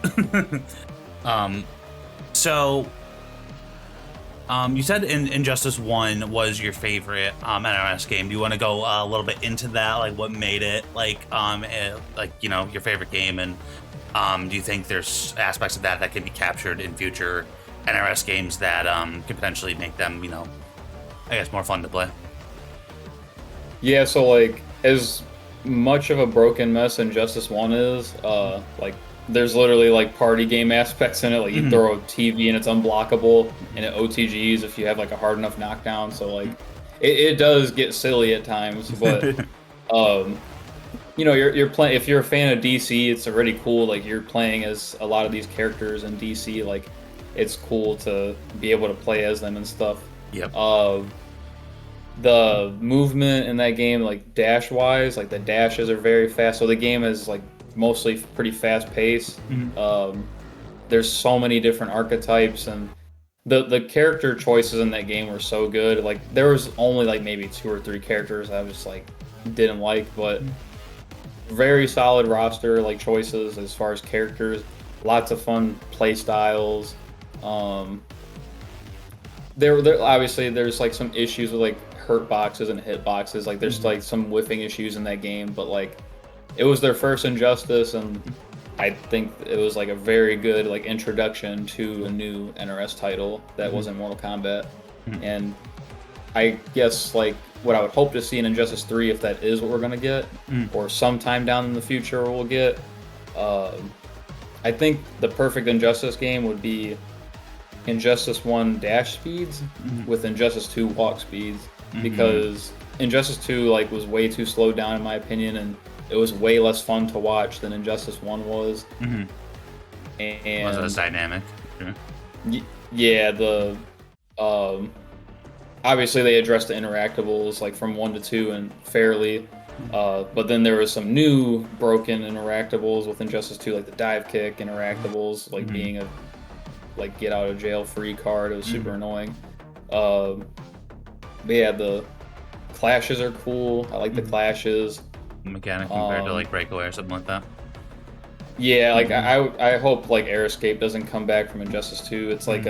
S7: You said Injustice 1 was your favorite NRS game. Do you want to go a little bit into that, like what made it like you know, your favorite game, and do you think there's aspects of that can be captured in future NRS games that could potentially make them, you know, I guess more fun to play?
S8: Yeah, so like as much of a broken mess Injustice 1 is, like there's literally like party game aspects in it. Like you throw a TV and it's unblockable, and it OTGs if you have like a hard enough knockdown. So like it does get silly at times, but you know, you're playing. If you're a fan of DC, it's already cool. Like you're playing as a lot of these characters in DC. Like it's cool to be able to play as them and stuff.
S7: Yep.
S8: The movement in that game, like dash wise, like the dashes are very fast. So the game is like mostly pretty fast paced. There's so many different archetypes, and the character choices in that game were so good. Like there was only like maybe 2 or 3 characters I just like didn't like, but very solid roster like choices as far as characters. Lots of fun play styles. There obviously there's like some issues with like hurt boxes and hit boxes. Like there's like some whiffing issues in that game, but like it was their first Injustice, and I think it was like a very good like introduction to a new NRS title that wasn't Mortal Kombat. And I guess like what I would hope to see in Injustice 3, if that is what we're gonna get, or sometime down in the future we'll get, I think the perfect Injustice game would be Injustice 1 dash speeds with Injustice 2 walk speeds, because Injustice 2 like was way too slowed down in my opinion, and it was way less fun to watch than Injustice 1 was. And
S7: was it dynamic?
S8: Yeah, the obviously they addressed the interactables like from 1 to 2 and fairly, but then there was some new broken interactables with Injustice 2, like the dive kick interactables, like being a like get out of jail free card. It was super annoying. But yeah, the clashes are cool. I like the clashes.
S7: Mechanic compared to like Breakaway or something like that.
S8: Yeah, like I hope like Air Escape doesn't come back from Injustice 2. It's like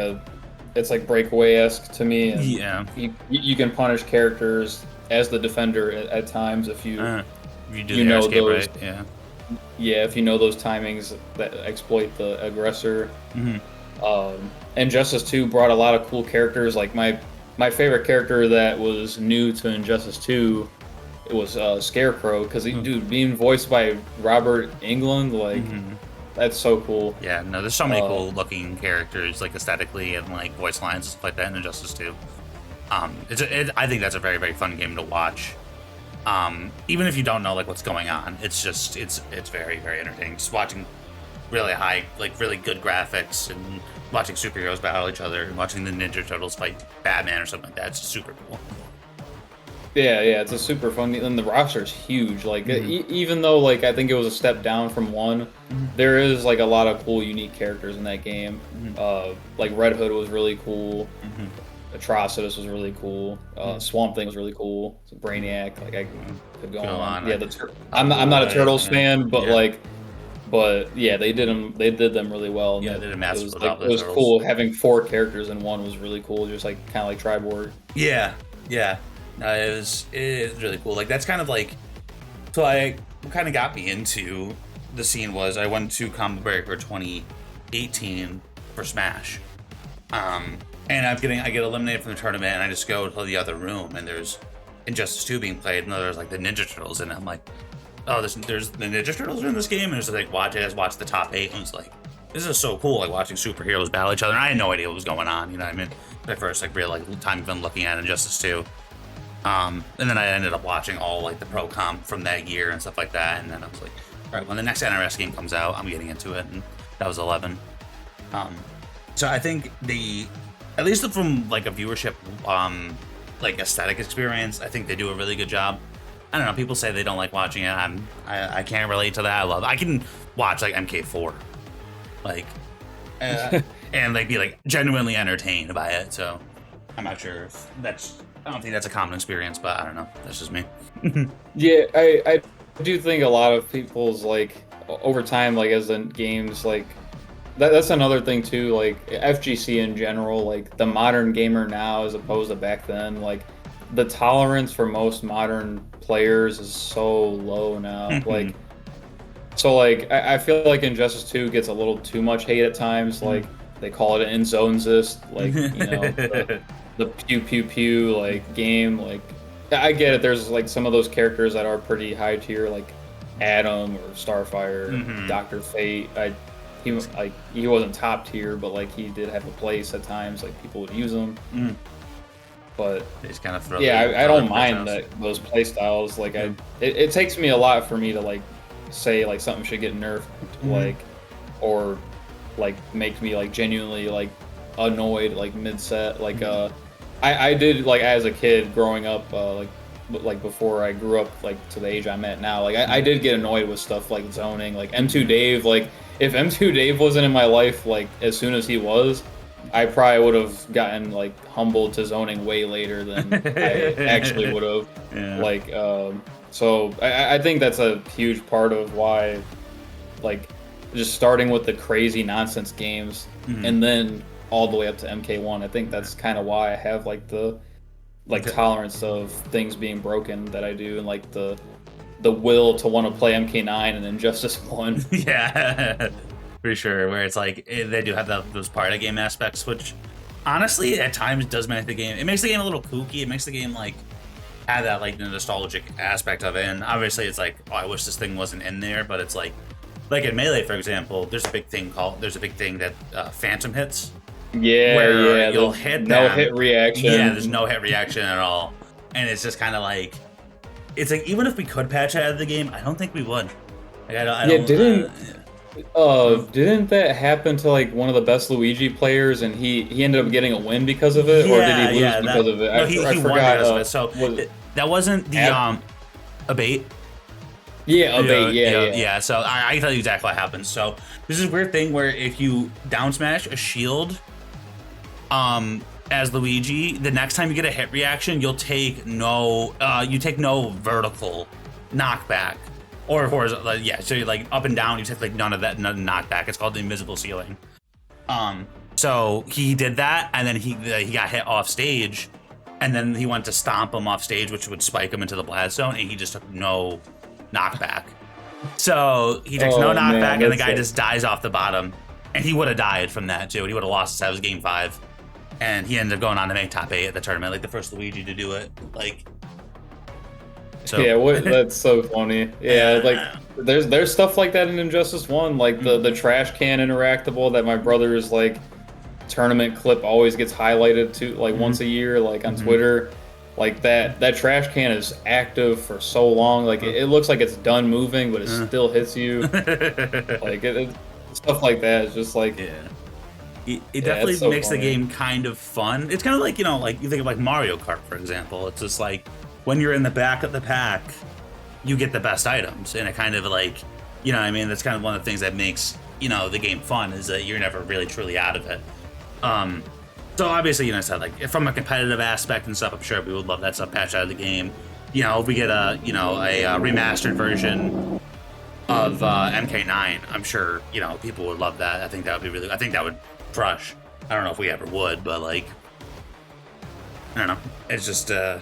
S8: it's like Breakaway-esque to me. And
S7: yeah,
S8: you can punish characters as the defender at times if you
S7: do the Air Escape
S8: those,
S7: right.
S8: Yeah, if you know those timings that exploit the aggressor. Injustice 2 brought a lot of cool characters. Like my favorite character that was new to Injustice 2, it was Scarecrow, because dude, being voiced by Robert Englund, like that's so cool.
S7: Yeah, no, there's so many cool looking characters, like aesthetically and like voice lines and stuff like that in Injustice 2. I think that's a very, very fun game to watch. Even if you don't know like what's going on, it's very, very entertaining. Just watching really high, like really good graphics, and watching superheroes battle each other, and watching the Ninja Turtles fight Batman or something like that. It's super cool.
S8: Yeah, it's a super fun, and the roster is huge. Like even though like I think it was a step down from 1, there is like a lot of cool, unique characters in that game. Like Red Hood was really cool. Atrocitus was really cool. Swamp Thing was really cool. Brainiac, like I could go on. Yeah, I'm not a Turtles fan, but but yeah, they did them really well.
S7: Yeah, they did a massive.
S8: It was cool having 4 characters in one. Was really cool, just like kind of like Triborg.
S7: Yeah. It was really cool. Like that's kind of like, so what kind of got me into the scene was I went to Combo Breaker 2018 for Smash, and I get eliminated from the tournament, and I just go to the other room, and there's Injustice 2 being played, and there's like the Ninja Turtles, and I'm like, oh, there's the Ninja Turtles in this game, and it's like I just watched the top 8, and it's like, this is so cool, like watching superheroes battle each other. And I had no idea what was going on, you know what I mean? My first like real like time I've been looking at Injustice 2. And then I ended up watching all like the pro comp from that year and stuff like that. And then I was like, all right, when the next NRS game comes out, I'm getting into it. And that was 11. So I think at least from like a viewership, like aesthetic experience, I think they do a really good job. I don't know. People say they don't like watching it. I can't relate to that. I can watch like MK4, like, and like be like genuinely entertained by it. So I'm not sure if I don't think that's a common experience, but I don't know. That's just me.
S8: Yeah, I do think a lot of people's like over time, like as in games, like that's another thing too. Like FGC in general, like the modern gamer now as opposed to back then, like the tolerance for most modern players is so low now. Like, so like I feel like Injustice 2 gets a little too much hate at times. Like they call it an in-zonesist, like the pew pew pew like game. Like I get it. There's like some of those characters that are pretty high tier, like Adam or Starfire, Dr. Fate. He wasn't top tier, but like he did have a place at times. Like people would use him. But
S7: they just kind of throw
S8: I don't mind those play styles. Like it takes me a lot for me to like say like something should get nerfed, like, or like make me like genuinely like annoyed like mid set. Like I did like as a kid growing up, like before I grew up like to the age I'm at now. Like I did get annoyed with stuff like zoning, like M2 Dave. Like if M2 Dave wasn't in my life like as soon as he was, I probably would have gotten like humbled to zoning way later than I actually would have.
S7: Yeah.
S8: Like, so I think that's a huge part of why, like, just starting with the crazy nonsense games and then all the way up to MK1. I think that's kind of why I have like the tolerance of things being broken that I do, and like the will to want to play MK9 and Injustice 1.
S7: Yeah. For sure, where it's like they do have those party game aspects, which honestly at times does make the game. It makes the game a little kooky. It makes the game like have that like the nostalgic aspect of it. And obviously, it's like, oh, I wish this thing wasn't in there. But it's like in Melee, for example, there's a big thing that phantom hits.
S8: Yeah,
S7: where you'll hit
S8: no
S7: them.
S8: hit reaction.
S7: Yeah, there's no hit reaction at all, and it's just kind of like it's like even if we could patch out of the game, I don't think we would. Like, I don't.
S8: Didn't that happen to like one of the best Luigi players, and he ended up getting a win because of it, or did he lose because of it?
S7: No, he
S8: I
S7: won
S8: forgot.
S7: because of it. So that wasn't the abate.
S8: Yeah, abate. Yeah.
S7: So I can tell you exactly what happens. So this is a weird thing where if you down smash a shield, as Luigi, the next time you get a hit reaction, you'll take no vertical knockback. Or horizontal, so you're like up and down, you take like none knockback. It's called the invisible ceiling. So he did that, and then he got hit off stage, and then he went to stomp him off stage, which would spike him into the blast zone, and he just took no knockback. So he takes no knockback, and the guy just dies off the bottom, and he would have died from that too. He would have lost. That was game 5, and he ended up going on to make top 8 at the tournament, like the first Luigi to do it, like. So.
S8: Yeah, that's so funny. Yeah, like there's stuff like that in Injustice 1, like the trash can interactable that my brother's like tournament clip always gets highlighted to like once a year, like on Twitter. Like that trash can is active for so long, like it looks like it's done moving, but it still hits you. Like stuff like that is just like
S7: it definitely so makes the game kind of fun. It's kind of like, like you think of like Mario Kart, for example. It's just like when you're in the back of the pack, you get the best items, and it kind of like, that's kind of one of the things that makes, the game fun, is that you're never really truly out of it. So obviously, I said, like, from a competitive aspect and stuff, I'm sure we would love that stuff patched out of the game. If we get a remastered version of MK9, I'm sure, people would love that. I think that would crush. I don't know if we ever would, but like, I don't know. It's just,
S8: yeah,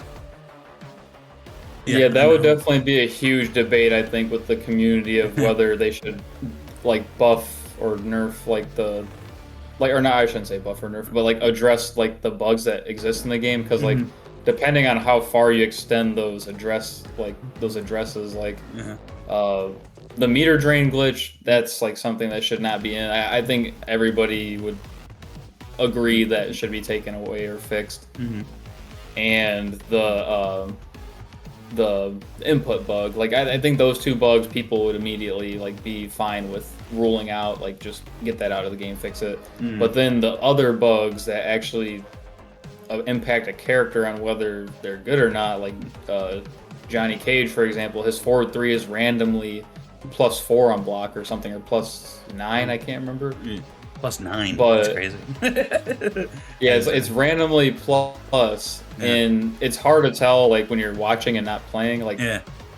S8: that would definitely be a huge debate, I think, with the community of whether they should like buff or nerf or not, I shouldn't say buff or nerf, but like address like the bugs that exist in the game, because like depending on how far you extend those addresses, like the meter drain glitch, that's like something that should not be in. I think everybody would agree that it should be taken away or fixed. and the input bug. Like I think those two bugs people would immediately like be fine with ruling out, like just get that out of the game, fix it. But then the other bugs that actually impact a character on whether they're good or not, like Johnny Cage, for example, his forward 3 is randomly +4 on block or something, or +9, I can't remember.
S7: +9,
S8: but
S7: that's crazy.
S8: Yeah, it's randomly plus, and it's hard to tell like when you're watching and not playing. Like,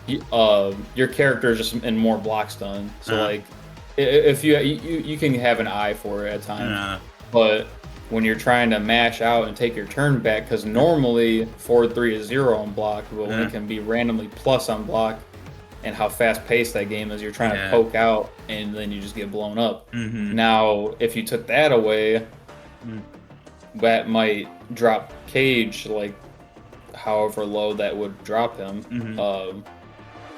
S8: your character is just in more blocks done. So like, if you can have an eye for it at times, but when you're trying to mash out and take your turn back, because normally forward 3 is 0 on block, but when it can be randomly plus on block, and how fast-paced that game is, you're trying to poke out, and then you just get blown up. Now, if you took that away, that might drop Cage, like, however low that would drop him.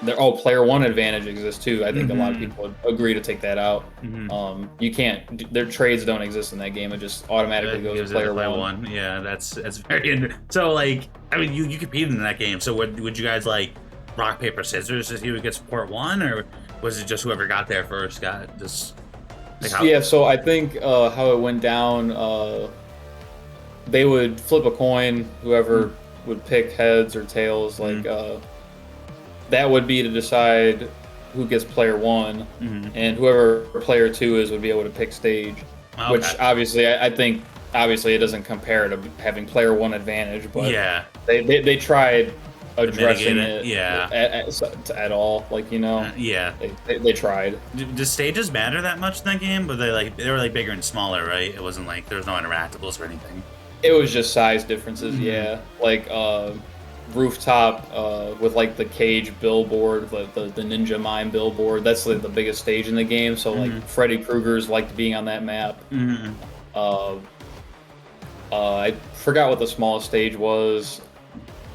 S8: Player 1 advantage exists too. I think a lot of people would agree to take that out. You can't, their trades don't exist in that game. It just automatically goes to player 1.
S7: Yeah, that's very so like, I mean, you competed in that game, so would you guys like rock paper scissors to see who gets port 1, or was it just whoever got there first got this? Like
S8: so I think how it went down, they would flip a coin, whoever would pick heads or tails, like that would be to decide who gets player 1, and whoever player 2 is would be able to pick stage. Which obviously I think it doesn't compare to having player 1 advantage, but they tried addressing it at all, like, you know. They tried.
S7: Does stages matter that much in that game? But they were like bigger and smaller, right? It wasn't like there was no interactables or anything.
S8: It was just size differences. Like rooftop with like the Cage billboard, like the Ninja Mine billboard, that's like the biggest stage in the game, so like Freddy Krueger's liked being on that map. I forgot what the smallest stage was,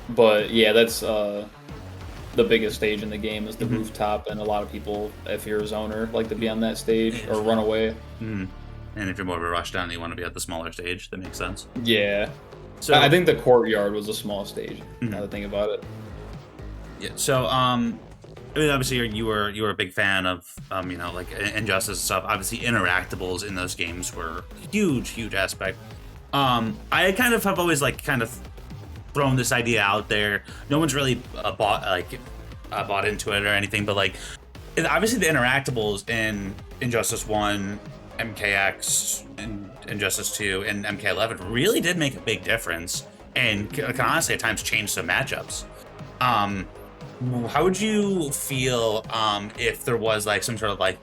S8: but yeah, that's the biggest stage in the game is the rooftop, and a lot of people, if you're a zoner, like to be on that stage or run away.
S7: And if you're more of a rush down, you want to be at the smaller stage. That makes sense.
S8: Yeah. So I think the courtyard was a small stage. Now to think about it.
S7: Yeah. So I mean, obviously you were a big fan of you know, like Injustice and stuff. Obviously, interactables in those games were huge aspect. I kind of have always thrown this idea out there. No one's really bought into it or anything, but like, obviously the interactables in Injustice 1, MKX, and Injustice 2, and MK11 really did make a big difference, and can honestly at times change some matchups. How would you feel if there was like some sort of like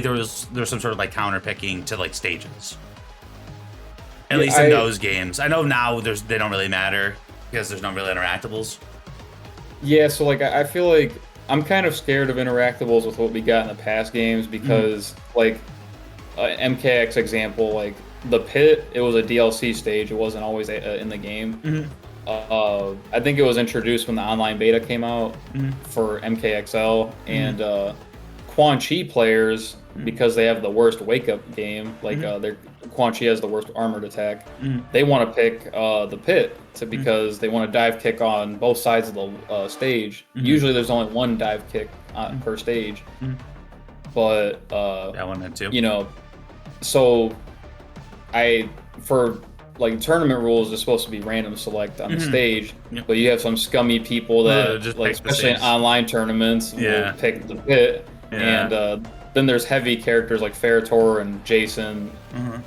S7: there's some sort of like counter picking to like stages? At least in those games. I know now they don't really matter because there's no really interactables.
S8: Yeah, so like I feel like I'm kind of scared of interactables with what we got in the past games, because like MKX example, like the pit, it was a DLC stage. It wasn't always in the game. I think it was introduced when the online beta came out for MKXL, and Quan Chi players, because they have the worst wake-up game, like Quan Chi has the worst armored attack, they want to pick the pit because they want to dive kick on both sides of the stage. Usually there's only one dive kick per stage, but
S7: that one had two.
S8: You know, so for like tournament rules, it's supposed to be random select on the stage, but you have some scummy people that, like, especially in online tournaments, will pick the pit, and then there's heavy characters like Ferritor and Jason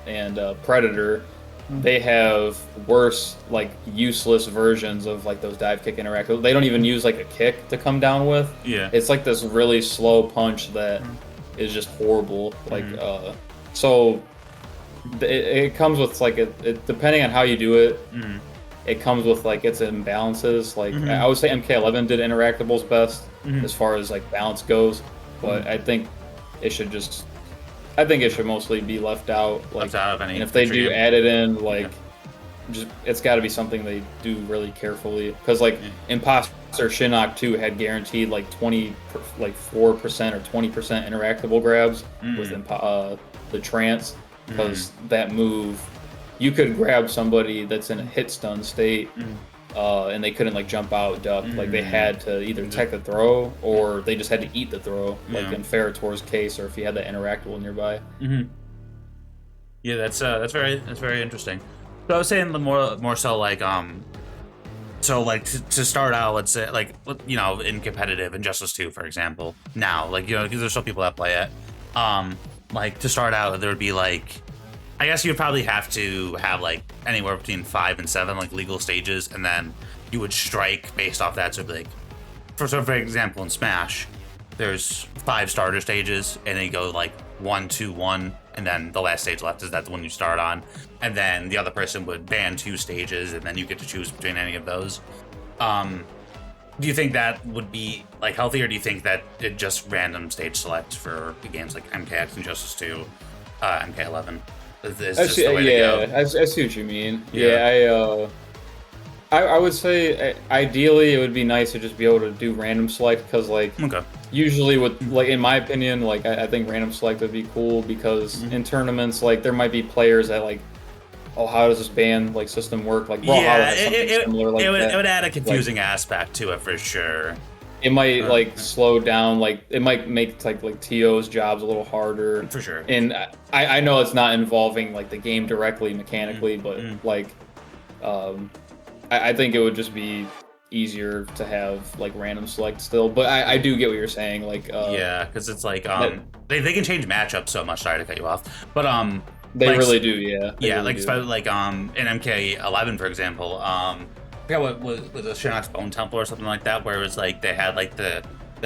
S8: and Predator. They have worse, like, useless versions of like those dive kick interactables. They don't even use like a kick to come down with. It's like this really slow punch that is just horrible. Like, so it comes with like it depending on how you do it. It comes with like its imbalances. Like I would say MK11 did interactables best as far as like balance goes, but I think it should mostly be left out. Like,
S7: left out of any.
S8: And if they do add it in, like, just it's got to be something they do really carefully. Because like Imposter Shinnok 2 had guaranteed like 4% or 20% interactable grabs with the trance. Because that move, you could grab somebody that's in a hit stun state and they couldn't like jump out, duck. Like they had to either tech the throw or they just had to eat the throw, like in Ferretor's case, or if he had that interactable nearby.
S7: Yeah, that's very interesting. So I was saying more so like so like to start out, let's say like in competitive Injustice 2, for example. Now, like because there's still people that play it. Like to start out, there would be like, I guess you'd probably have to have like anywhere between 5 and 7 like legal stages, and then you would strike based off that. So like, for example, in Smash, there's 5 starter stages, and they go like 1, 2, 1, and then the last stage left is that the one you start on, and then the other person would ban 2 stages, and then you get to choose between any of those. Do you think that would be like healthy, or do you think that it just random stage select for the games like MKX, Injustice 2, MK11? Is just the way to go?
S8: I see what you mean. Yeah, I would say ideally it would be nice to just be able to do random select, because like usually with like in my opinion, like I think random select would be cool, because in tournaments like there might be players that like, oh, how does this ban like system work? Like Brawlhalla has something similar like that.
S7: It would add a confusing aspect to it for sure.
S8: It might like slow down, like it might make like TO's jobs a little harder.
S7: For sure.
S8: And I know it's not involving like the game directly mechanically, but like I think it would just be easier to have like random select still. But I do get what you're saying. Like
S7: yeah, because it's like they can change matchups so much. Sorry to cut you off, but
S8: they
S7: like,
S8: really do. Yeah.
S7: Yeah, like especially like in MK11 for example. I forgot what was a Shinnok's Bone Temple or something like that, where it was like they had like the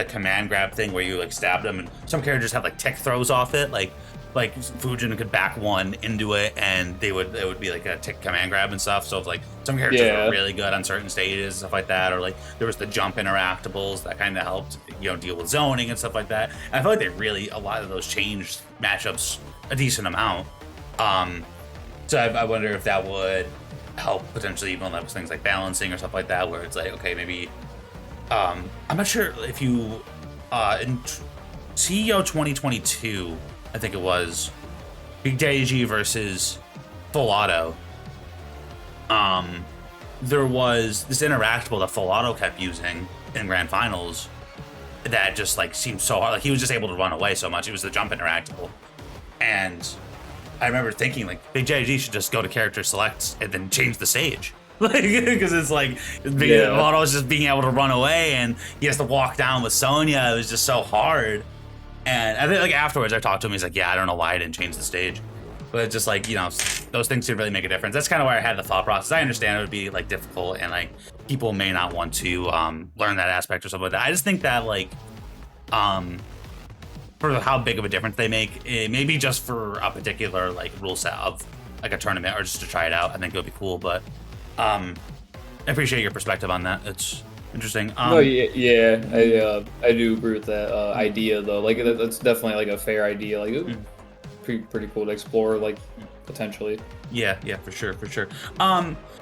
S7: command grab thing where you like stabbed them, and some characters had like tick throws off it, like Fujin could back one into it, and it would be like a tick command grab and stuff. So like some characters were really good on certain stages and stuff like that, or like there was the jump interactables that kind of helped deal with zoning and stuff like that. And I feel like a lot of those changed matchups a decent amount. So I wonder if that would help potentially even with things like balancing or stuff like that, where it's like, okay, maybe I'm not sure if you in CEO 2022, I think it was Big JG versus Full Auto. There was this interactable that Full Auto kept using in Grand Finals that just like seemed so hard. Like he was just able to run away so much. It was the jump interactable, and I remember thinking like Big JG should just go to character select and then change the stage. Like, because it's like Auto is just being able to run away, and he has to walk down with Sonya. It was just so hard. And I think like afterwards I talked to him, he's like, yeah, I don't know why I didn't change the stage. But it's just like, those things should really make a difference. That's kind of where I had the thought process. I understand it would be like difficult, and like people may not want to learn that aspect or something like that. I just think that like for how big of a difference they make, maybe just for a particular like rule set of like a tournament or just to try it out, I think it would be cool. But I appreciate your perspective on that. It's interesting.
S8: I do agree with that idea though. Like that's definitely like a fair idea. Like pretty cool to explore, like potentially.
S7: Yeah, for sure.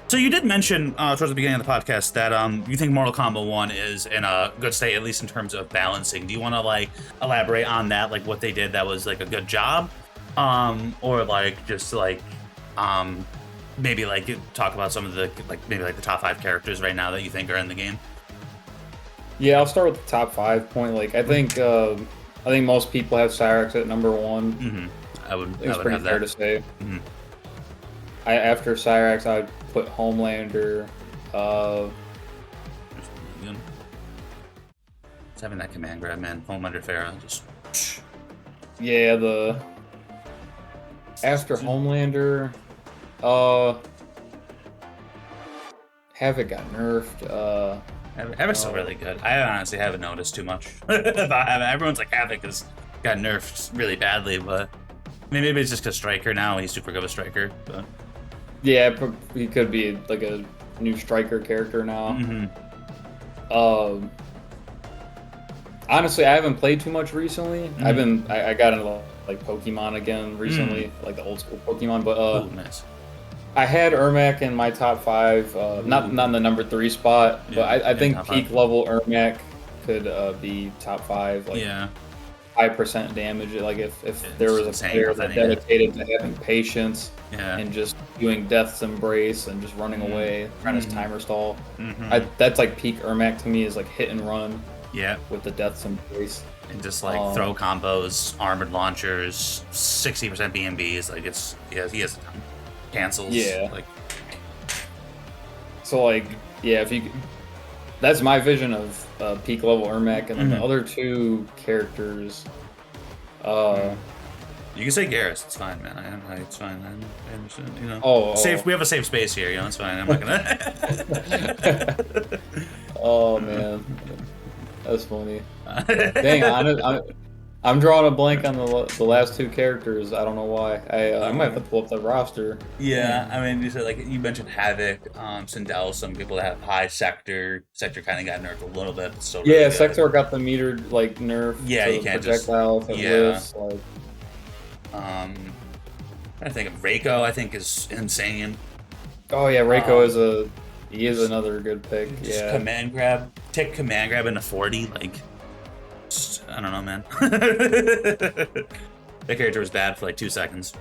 S7: So you did mention towards the beginning of the podcast that you think Mortal Kombat 1 is in a good state, at least in terms of balancing. Do you want to like elaborate on that, like what they did that was like a good job, or like just like maybe like talk about some of the like maybe like the top 5 characters right now that you think are in the game?
S8: Yeah, I'll start with the top 5 point. Like I think most people have Cyrax at number 1.
S7: I would
S8: pretty
S7: have
S8: fair
S7: that.
S8: to say. After Cyrax, I'd put Homelander.
S7: It's having that command grab, man. Homelander Farah, just.
S8: Yeah, after Homelander, Havoc got nerfed.
S7: Havoc's still really good. I honestly haven't noticed too much about Havoc. Everyone's like Havoc has got nerfed really badly, but I mean, maybe it's just because Striker now, he's super good with Striker. But
S8: yeah, he could be like a new Striker character now. Honestly, I haven't played too much recently. I got into like Pokemon again recently, like the old school Pokemon. But
S7: nice.
S8: I had Ermac in my top 5, not in the number 3 spot, but I think peak level Ermac could be top 5. Like, 5% damage. Like if there was a
S7: insane
S8: player
S7: with
S8: that
S7: any of it.
S8: dedicated to having patience
S7: Yeah.
S8: and just doing Death's Embrace and just running away, trying to timer stall. That's like peak Ermac to me, is like hit and run
S7: Yeah.
S8: with the Death's Embrace.
S7: And just like throw combos, armored launchers, 60% BMBs. Like he has a ton. Cancels.
S8: Yeah.
S7: Like
S8: So like, yeah, if you, that's my vision of peak level Ermac, and then the other two characters.
S7: you can say Garrus. It's fine, man. It's fine. I understand. You know. We have a safe space here. You know, it's fine. I'm not gonna.
S8: Oh man, that's funny. Dang, I'm drawing a blank on the last two characters. I don't know why. I might have to pull up the roster.
S7: Yeah, I mean, you mentioned Havoc, Sindel. Some people that have high Sector. Sector kind of got nerfed a little bit, but still. Really
S8: Yeah,
S7: good.
S8: Sector got the metered like nerf.
S7: Yeah, you can't just.
S8: projectile.
S7: Yeah.
S8: Like,
S7: I think of Reiko. I think is insane.
S8: oh yeah, Reiko he is another good pick.
S7: Just
S8: Yeah.
S7: command grab, take command grab into 40. Like, just, I don't know, man. That character was bad for like 2 seconds.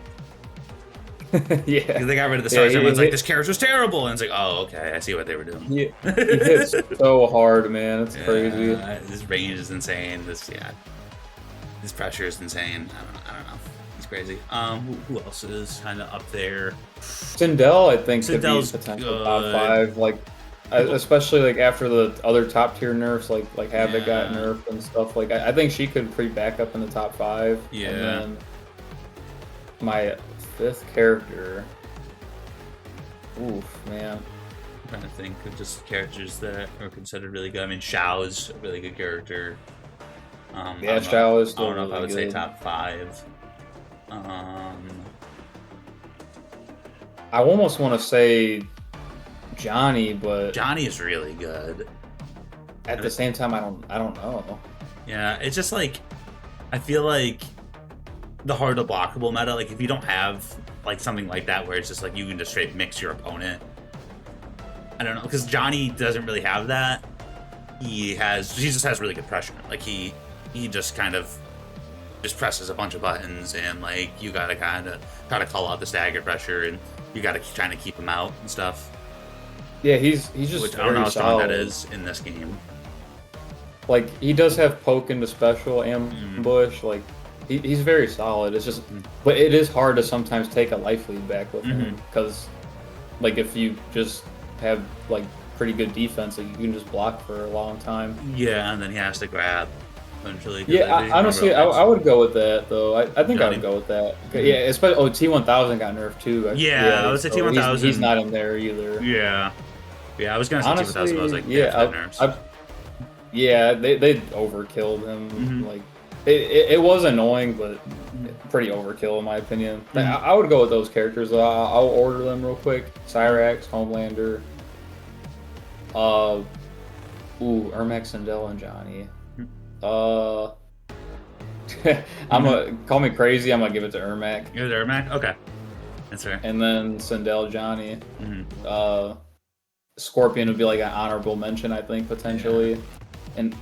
S8: Yeah.
S7: They got rid of the stars. Everyone's like, this character's terrible. And it's like, oh, okay, I see what they were doing.
S8: He hits so hard, man. It's crazy.
S7: This range is insane. This pressure is insane. I don't know. It's crazy. Who else is kind of up there?
S8: Sindel, I think, could be
S7: Sindel's
S8: potential
S7: good.
S8: top 5. Like, especially like after the other top tier nerfs, like Havoc got nerfed and stuff. Like, I think she could pretty back up in the top 5.
S7: Yeah.
S8: And then my 5th character. Oof, man.
S7: I'm trying to think of just characters that are considered really good. I mean, Shao is a really good character.
S8: Yeah, Shao is
S7: I
S8: still
S7: don't know if I would
S8: really
S7: say
S8: good.
S7: top 5.
S8: I almost want to say Johnny, but
S7: Johnny is really good.
S8: at the same time, I don't know.
S7: Yeah, it's just like I feel like the hard to blockable meta. Like if you don't have like something like that where it's just like you can just straight mix your opponent. I don't know, because Johnny doesn't really have that. He just has really good pressure. Like he just kind of just presses a bunch of buttons, and like you gotta kind of call out the stagger pressure, and you gotta trying to keep him out and stuff.
S8: Yeah, he's just
S7: Which I don't know how
S8: very
S7: strong that
S8: solid.
S7: is in this game.
S8: Like he does have poke into special ambush. Like he's very solid. It's just, but it is hard to sometimes take a life lead back with him, because like if you just have like pretty good defense, like you can just block for a long time.
S7: Yeah, and then he has to grab eventually.
S8: Yeah, honestly, I would go with that though. I think I
S7: Johnny.
S8: would go with that. Yeah, especially T1000 got nerfed too.
S7: Yeah, I would say
S8: so
S7: T1000.
S8: He's not in there either.
S7: Yeah, I was gonna say
S8: Honestly,
S7: 2000, but I was like,
S8: yeah,
S7: nerves.
S8: Yeah, they overkilled him. Like it was annoying, but pretty overkill in my opinion. I would go with those characters. I'll order them real quick. Cyrax, Homelander. Ermac, Sindel, and Johnny. Call me crazy. I'm gonna give it to Ermac.
S7: You're there, Mac? Okay, that's fair.
S8: And then Sindel, Johnny. Scorpion would be like an honorable mention, I think, potentially. And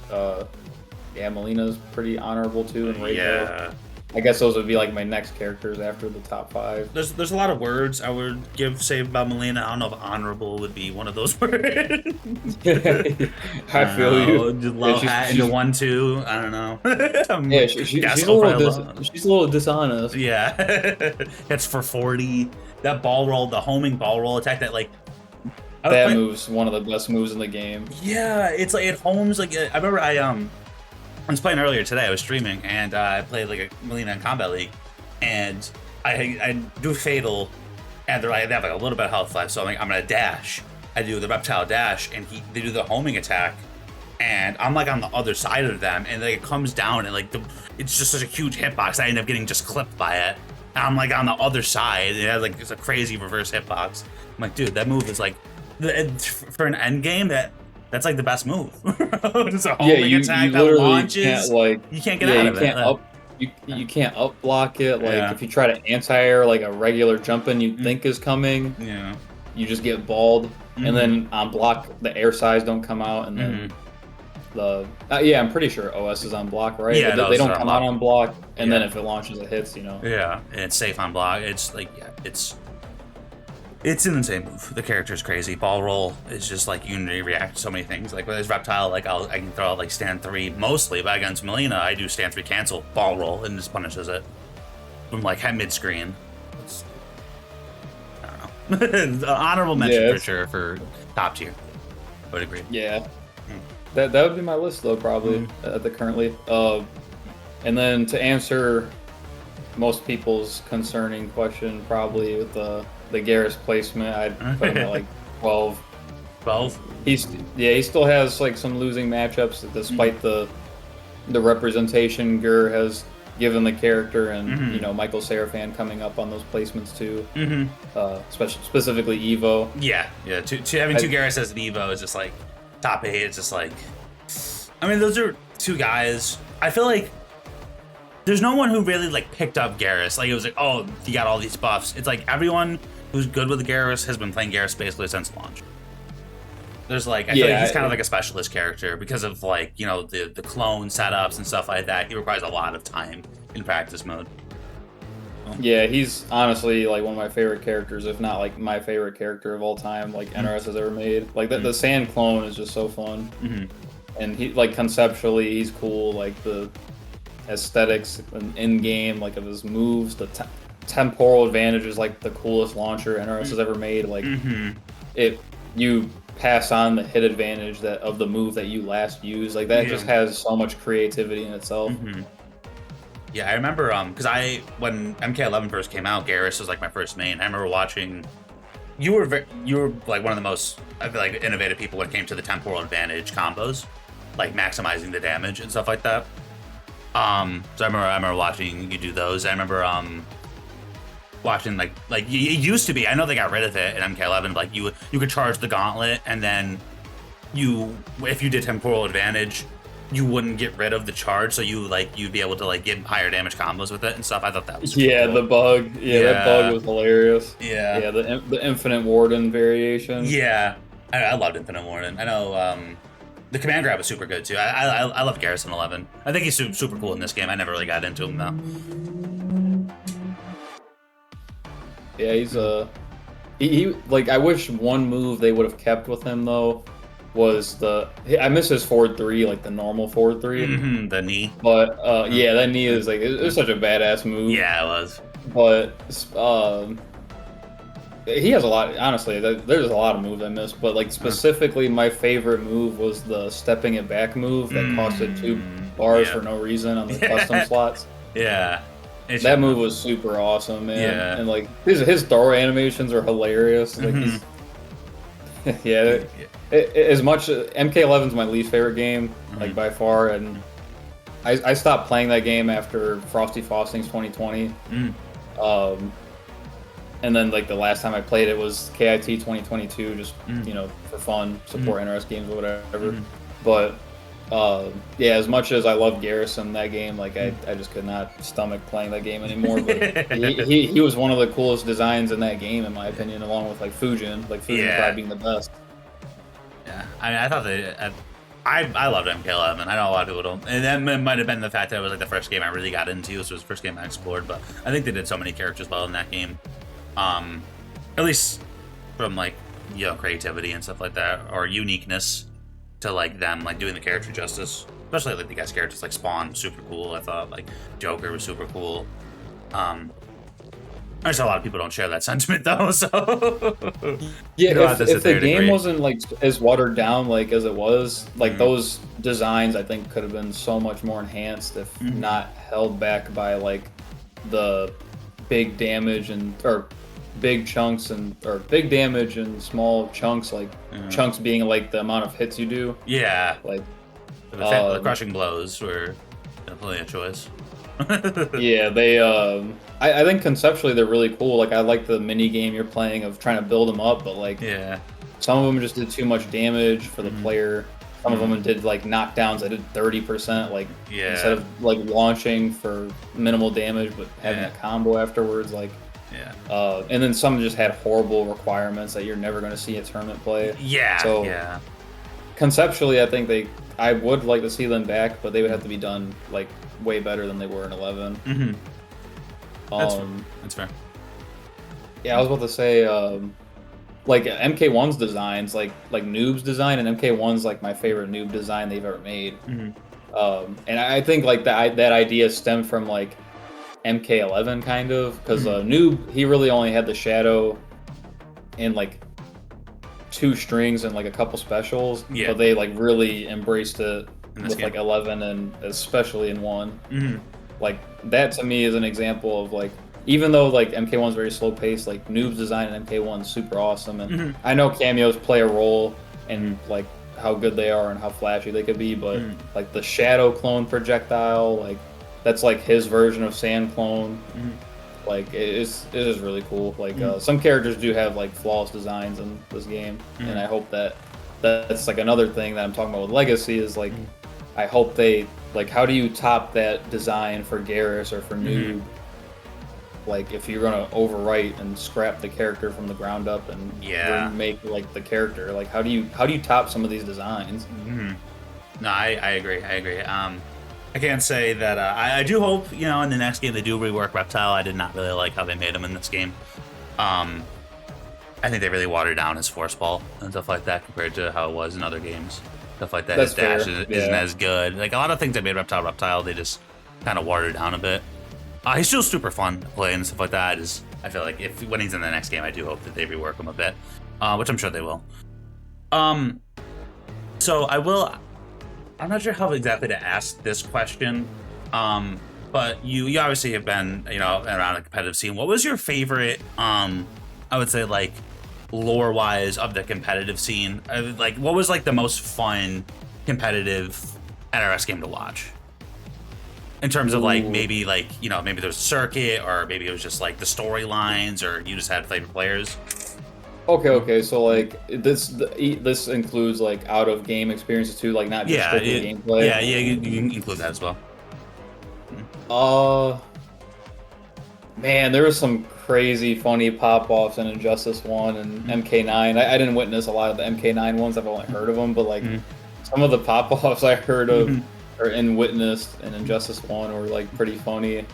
S8: Melina's pretty honorable too, and Reiko.
S7: Yeah.
S8: I guess those would be like my next characters after the top 5.
S7: There's a lot of words I would say about Melina. I don't know if honorable would be one of those words.
S8: I feel you.
S7: Just low hat into 1-2. I don't know.
S8: Yeah, she's a little dishonest.
S7: Yeah. That's for 40. That ball roll, the homing ball roll attack, that like.
S8: That move's one of the best moves in the game.
S7: Yeah, it's like it homes like I remember I was playing earlier today. I was streaming and I played like a Melina in Combat League, and I do fatal, and they have like a little bit of health left, so I'm gonna dash. I do the reptile dash, and they do the homing attack, and I'm like on the other side of them, and like it comes down, and like it's just such a huge hitbox. I end up getting just clipped by it. And I'm like on the other side. It has like it's a crazy reverse hitbox. I'm like, dude, that move is like for an end game that's like the best move. It's a homing attack that launches. You can't get out of it.
S8: You can't up block it. Like if you try to anti-air like a regular jumping you think is coming, you just get balled. And then on block the air size don't come out, and then yeah, I'm pretty sure OS is on block, right?
S7: Yeah,
S8: they don't
S7: OS is on
S8: come
S7: block.
S8: out on block, and
S7: Yeah.
S8: then if it launches, it hits.
S7: Yeah, and it's safe on block. It's like, yeah, it's an insane move. The character's crazy. Ball roll is just like you can react to so many things. Like with his reptile, like I can throw out like stand 3 mostly, but against Melina, I do stand 3 cancel, ball roll, and just punishes it from like mid screen. I don't know. Honorable mention for sure for top tier. I would agree.
S8: Yeah, that would be my list though, probably at the currently. And then to answer most people's concerning question, probably with the Garrus placement, I'd put him at like 12.
S7: 12?
S8: He still has like some losing matchups despite the representation Gur has given the character, and Michael Seraphan coming up on those placements too. Especially specifically Evo.
S7: Yeah. Having 2 Garrus as an Evo is just like top 8. It's just like, I mean, those are 2 guys. I feel like there's no one who really like picked up Garrus. Like it was like, oh, he got all these buffs. It's like everyone who's good with Garrus has been playing Garrus basically since launch. There's like, I feel like he's kind of like a specialist character because of like, the clone setups and stuff like that. He requires a lot of time in practice mode.
S8: Yeah, he's honestly like one of my favorite characters, if not like my favorite character of all time, like NRS has ever made. Like the Sand clone is just so fun. And he like conceptually he's cool, like the aesthetics and in-game like of his moves, the temporal advantage is like the coolest launcher NRS has ever made. Like you pass on the hit advantage of the move that you last used, like that just has so much creativity in itself.
S7: Yeah, I remember because when MK11 first came out, Garrus was like my first main. I remember watching. You were like one of the most, I feel like, innovative people when it came to the temporal advantage combos, like maximizing the damage and stuff like that. So I remember watching you do those. I remember watching like it used to be. I know they got rid of it in MK11. Like you could charge the gauntlet, and then if you did temporal advantage, you wouldn't get rid of the charge, so you'd be able to like get higher damage combos with it and stuff. I thought that was cool.
S8: The bug. That bug was hilarious. The infinite warden variation.
S7: I loved infinite warden. I know the command grab was super good too. I love Garrus in 11. I think he's super cool in this game. I never really got into him though.
S8: Yeah, he's he like, I wish one move they would have kept with him though was I miss his forward 3, like the normal forward 3.
S7: The knee.
S8: But that knee is like, it was such a badass move.
S7: Yeah, it was.
S8: But he has a lot, honestly, there's a lot of moves I miss, but like specifically my favorite move was the stepping it back move that costed 2 bars for no reason on the custom slots.
S7: Yeah.
S8: That move was super awesome, man. Yeah. And like his throw animations are hilarious. Like he's as much MK11's my least favorite game, like by far, and I stopped playing that game after Frosty Faustings 2020. And then like the last time I played it was KIT 2022, just for fun, support NRS games or whatever. But as much as I love Garrus in that game, like I just could not stomach playing that game anymore. But he was one of the coolest designs in that game, in my opinion, along with like Fujin. Like Fujin probably being the best.
S7: Yeah, I mean, I thought I loved MK11. I know a lot of people don't, and that might have been the fact that it was like the first game I really got into. So it was the first game I explored. But I think they did so many characters well in that game, at least from like creativity and stuff like that, or uniqueness to like them like doing the character justice. Especially like the guest characters like Spawn was super cool. I thought like Joker was super cool. I just a lot of people don't share that sentiment though. So
S8: if the game wasn't like as watered down like as it was, like those designs I think could have been so much more enhanced if not held back by like the big damage or big damage and small chunks, like chunks being like the amount of hits you do.
S7: Yeah,
S8: like
S7: the crushing blows were definitely a choice.
S8: I think conceptually they're really cool. Like I like the mini game you're playing of trying to build them up, but like some of them just did too much damage for the player. Some of them did like knockdowns that did 30%, like instead of like launching for minimal damage but having a combo afterwards, like and then some just had horrible requirements that you're never going to see a tournament play. conceptually, I think I would like to see them back, but they would have to be done like way better than they were in 11.
S7: Mm-hmm. That's fair.
S8: Yeah, I was about to say, like MK1's designs, like Noob's design, and MK1's like my favorite Noob design they've ever made.
S7: Mm-hmm.
S8: And I think like that idea stemmed from like MK11 kind of, because Noob, he really only had the shadow and like 2 strings and like a couple specials, but they like really embraced it with like 11 and especially in 1.
S7: Mm-hmm.
S8: Like that to me is an example of like, even though like MK1's very slow paced, like Noob's design in MK1's super awesome, and I know cameos play a role in like how good they are and how flashy they could be, but like the shadow clone projectile, like that's like his version of sand clone. Like it is really cool. Like some characters do have like flawless designs in this game, and I hope that's like another thing that I'm talking about with Legacy is like I hope they like, how do you top that design for Garrus or for Noob? Like if you're gonna overwrite and scrap the character from the ground up and remake like the character, like how do you top some of these designs?
S7: No, I agree. I can't say that. I do hope, you know, in the next game they do rework Reptile. I did not really like how they made him in this game. I think they really watered down his force ball and stuff like that compared to how it was in other games. Stuff like that.
S8: That's
S7: his dash
S8: fair.
S7: isn't as good. Like a lot of things that made Reptile, they just kind of watered down a bit. He's still super fun to play and stuff like that. I feel like when he's in the next game, I do hope that they rework him a bit, which I'm sure they will. So I'm not sure how exactly to ask this question, but you obviously have been, you know, around a competitive scene. What was your favorite, I would say, like, lore-wise of the competitive scene? Like, what was, like, the most fun competitive NRS game to watch? In terms of, like, maybe, like, you know, maybe there's a circuit, or maybe it was just, like, the storylines, or you just had favorite players?
S8: Okay, so like this includes like out of game experiences too, like not just strictly gameplay.
S7: Yeah, you can include that as well.
S8: Man, there was some crazy funny pop-offs in Injustice 1 and MK9. I didn't witness a lot of the MK9 ones. I've only heard of them, but like some of the pop-offs I heard of or witnessed in Injustice 1 were like pretty funny.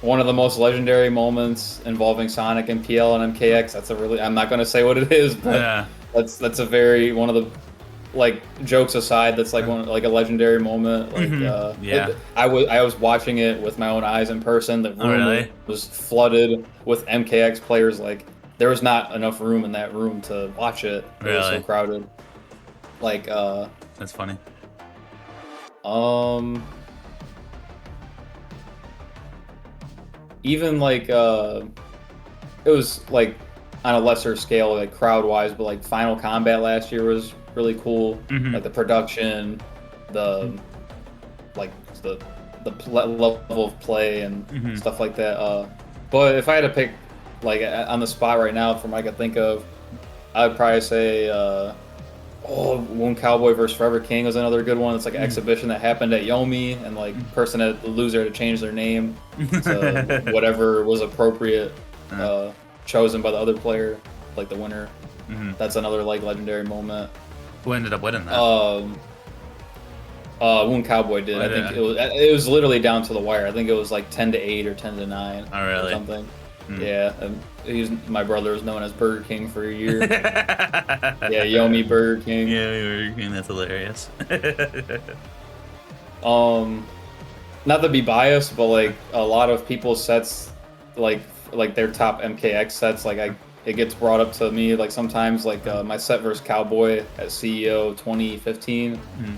S8: One of the most legendary moments involving Sonic and PL and MKX. That's a really, I'm not going to say what it is, but that's a very, one of the, like, jokes aside, that's like like a legendary moment. Like I was watching it with my own eyes in person. The room was flooded with MKX players. Like there was not enough room in that room to watch it. It was so crowded. Like
S7: that's funny.
S8: Even like it was like on a lesser scale, like crowd wise, but like Final Combat last year was really cool. Like the production, the like the level of play and stuff like that. But if I had to pick like on the spot right now from what I could think of, I would probably say Wound Cowboy versus Forever King was another good one. It's like an exhibition that happened at Yomi, and like the loser had to change their name to whatever was appropriate, chosen by the other player, like the winner. That's another like legendary moment.
S7: Who ended up winning that?
S8: Wound Cowboy did. I think it was literally down to the wire. I think it was like 10-8 or 10-9.
S7: Oh, really?
S8: Or something. Yeah, my brother was known as Burger King for a year. Yeah, Yomi Burger King.
S7: Yeah, Burger King. That's hilarious.
S8: Not to be biased, but like a lot of people's sets, like their top MKX sets, like it gets brought up to me like sometimes, like my set versus Cowboy at CEO 2015,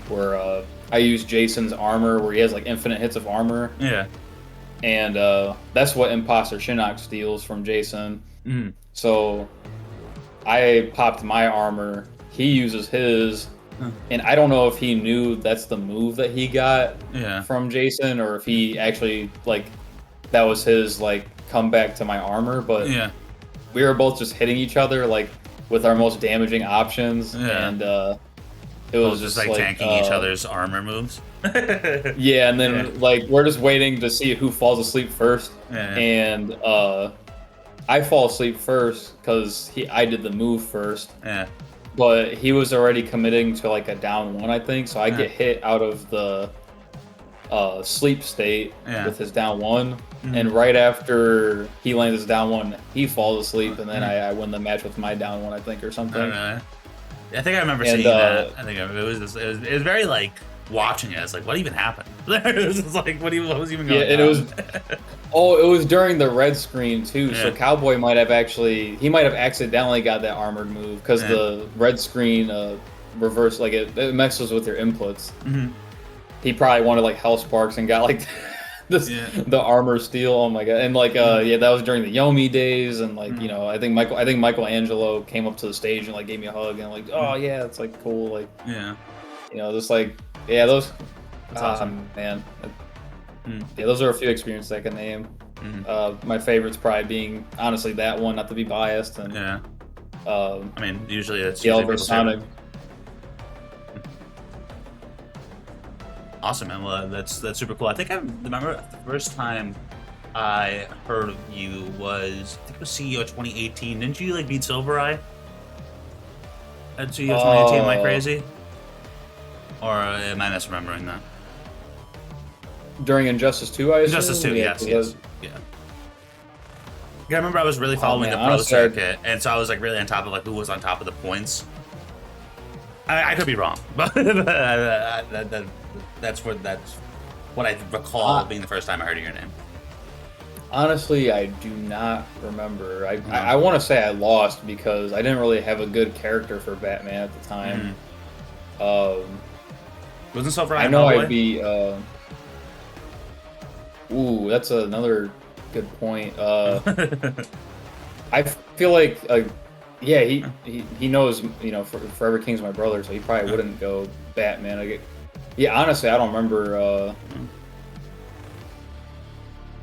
S8: where I used Jason's armor, where he has like infinite hits of armor.
S7: Yeah.
S8: And that's what Imposter Shinnok steals from Jason. So I popped my armor. He uses his, and I don't know if he knew that's the move that he got from Jason, or if he actually like that was his like comeback to my armor. But we were both just hitting each other like with our most damaging options, and it was
S7: just like tanking each other's armor moves.
S8: Yeah, and then like we're just waiting to see who falls asleep first, and I fall asleep first because I did the move first.
S7: Yeah.
S8: But he was already committing to like a down 1, I think. So I get hit out of the sleep state with his down 1. And right after he lands his down 1, he falls asleep, and then I win the match with my down 1, I think, or something.
S7: I think I remember seeing that. I think it was very like watching it. It's like, what even happened? It was just like, what was even going on?
S8: And it was. It was during the red screen too. So Cowboy might have accidentally got that armored move because the red screen reverse, like it messes with your inputs. He probably wanted like Hell Sparks and got like the armor steel. Oh my god! And like that was during the Yomi days, and like you know I think Michelangelo came up to the stage and like gave me a hug and like oh yeah, it's like cool like you know just like those.
S7: That's awesome,
S8: man. Yeah, those are a few experiences I can name. My favorites probably being honestly that one, not to be biased, and
S7: I mean usually it's
S8: Yellow vs Sonic.
S7: Awesome, man. Well, that's super cool. I think I remember the first time I heard of you was I think it was CEO 2018. Didn't you like beat Silver Eye at CEO 2018 like crazy? Or am I misremembering that?
S8: During Injustice 2, I assume?
S7: Injustice 2, yes. Yeah, I remember I was really following the pro circuit, and so I was like really on top of like who was on top of the points. I could be wrong, but that's what I recall being the first time I heard your name.
S8: Honestly, I do not remember. I want to say I lost because I didn't really have a good character for Batman at the time.
S7: Wasn't Silver Eye?
S8: I know I'd be. Ooh, that's another good point. I feel like, he knows, you know, Forever King's my brother, so he probably wouldn't go Batman. Honestly, I don't remember.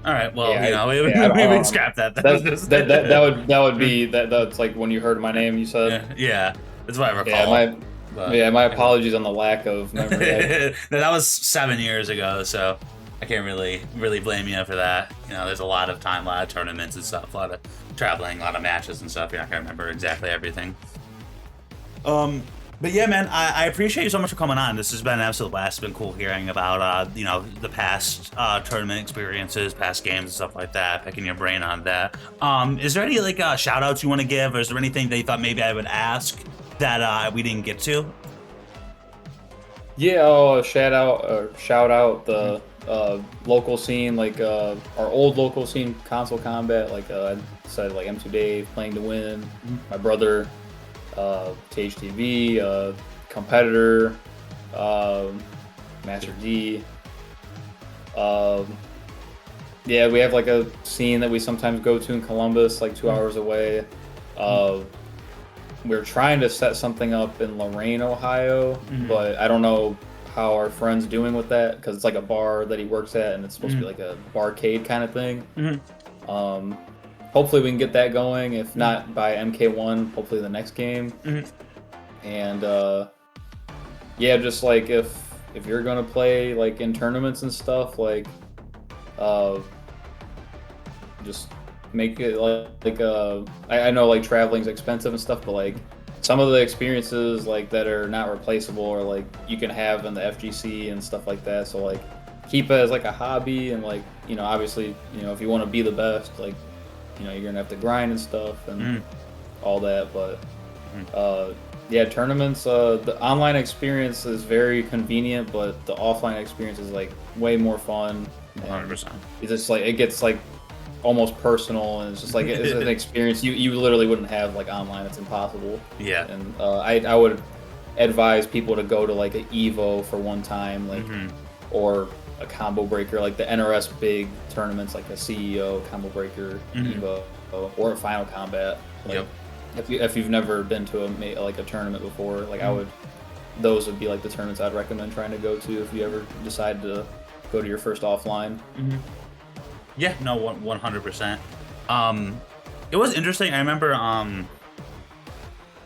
S7: All right, well, we scrap that.
S8: That would be that's like when you heard my name, you said.
S7: Yeah, that's what I recall.
S8: My apologies on the lack of memory.
S7: That was 7 years ago, so I can't really blame you for that. You know, there's a lot of time, a lot of tournaments and stuff, a lot of traveling, a lot of matches and stuff. You're not gonna remember exactly everything. But yeah, man, I appreciate you so much for coming on. This has been an absolute blast. It's been cool hearing about the past tournament experiences, past games and stuff like that, picking your brain on that. Is there any like shout outs you want to give, or is there anything that you thought maybe I would ask that we didn't get to?
S8: Yeah, I'll shout out the local scene, like our old local scene, Console Combat, like I said, like M2 Dave, Playing to Win, my brother, THTV, Competitor, Master D. Yeah, we have like a scene that we sometimes go to in Columbus, like 2 hours away. We're trying to set something up in Lorain, Ohio, but I don't know how our friend's doing with that because it's like a bar that he works at and it's supposed to be like a barcade kind of thing. Hopefully we can get that going. If not by MK1, hopefully the next game. And just like if you're gonna play like in tournaments and stuff, like just make it like I know like traveling's expensive and stuff, but like some of the experiences like that are not replaceable or like you can have in the FGC and stuff like that. So like keep it as like a hobby, and like, you know, obviously, you know, if you want to be the best, like, you know, you're gonna have to grind and stuff and all that. But tournaments, the online experience is very convenient, but the offline experience is like way more fun.
S7: 100%.
S8: It's just like it gets like almost personal, and it's just like it's an experience you literally wouldn't have like online. It's impossible.
S7: Yeah.
S8: And I would advise people to go to like an Evo for one time, like or a Combo Breaker, like the NRS big tournaments, like a CEO, Combo Breaker, Evo, or a Final Combat. Like, if you've never been to a tournament before, like those would be like the tournaments I'd recommend trying to go to if you ever decide to go to your first offline.
S7: Yeah, no, 100%. It was interesting. I remember, I'm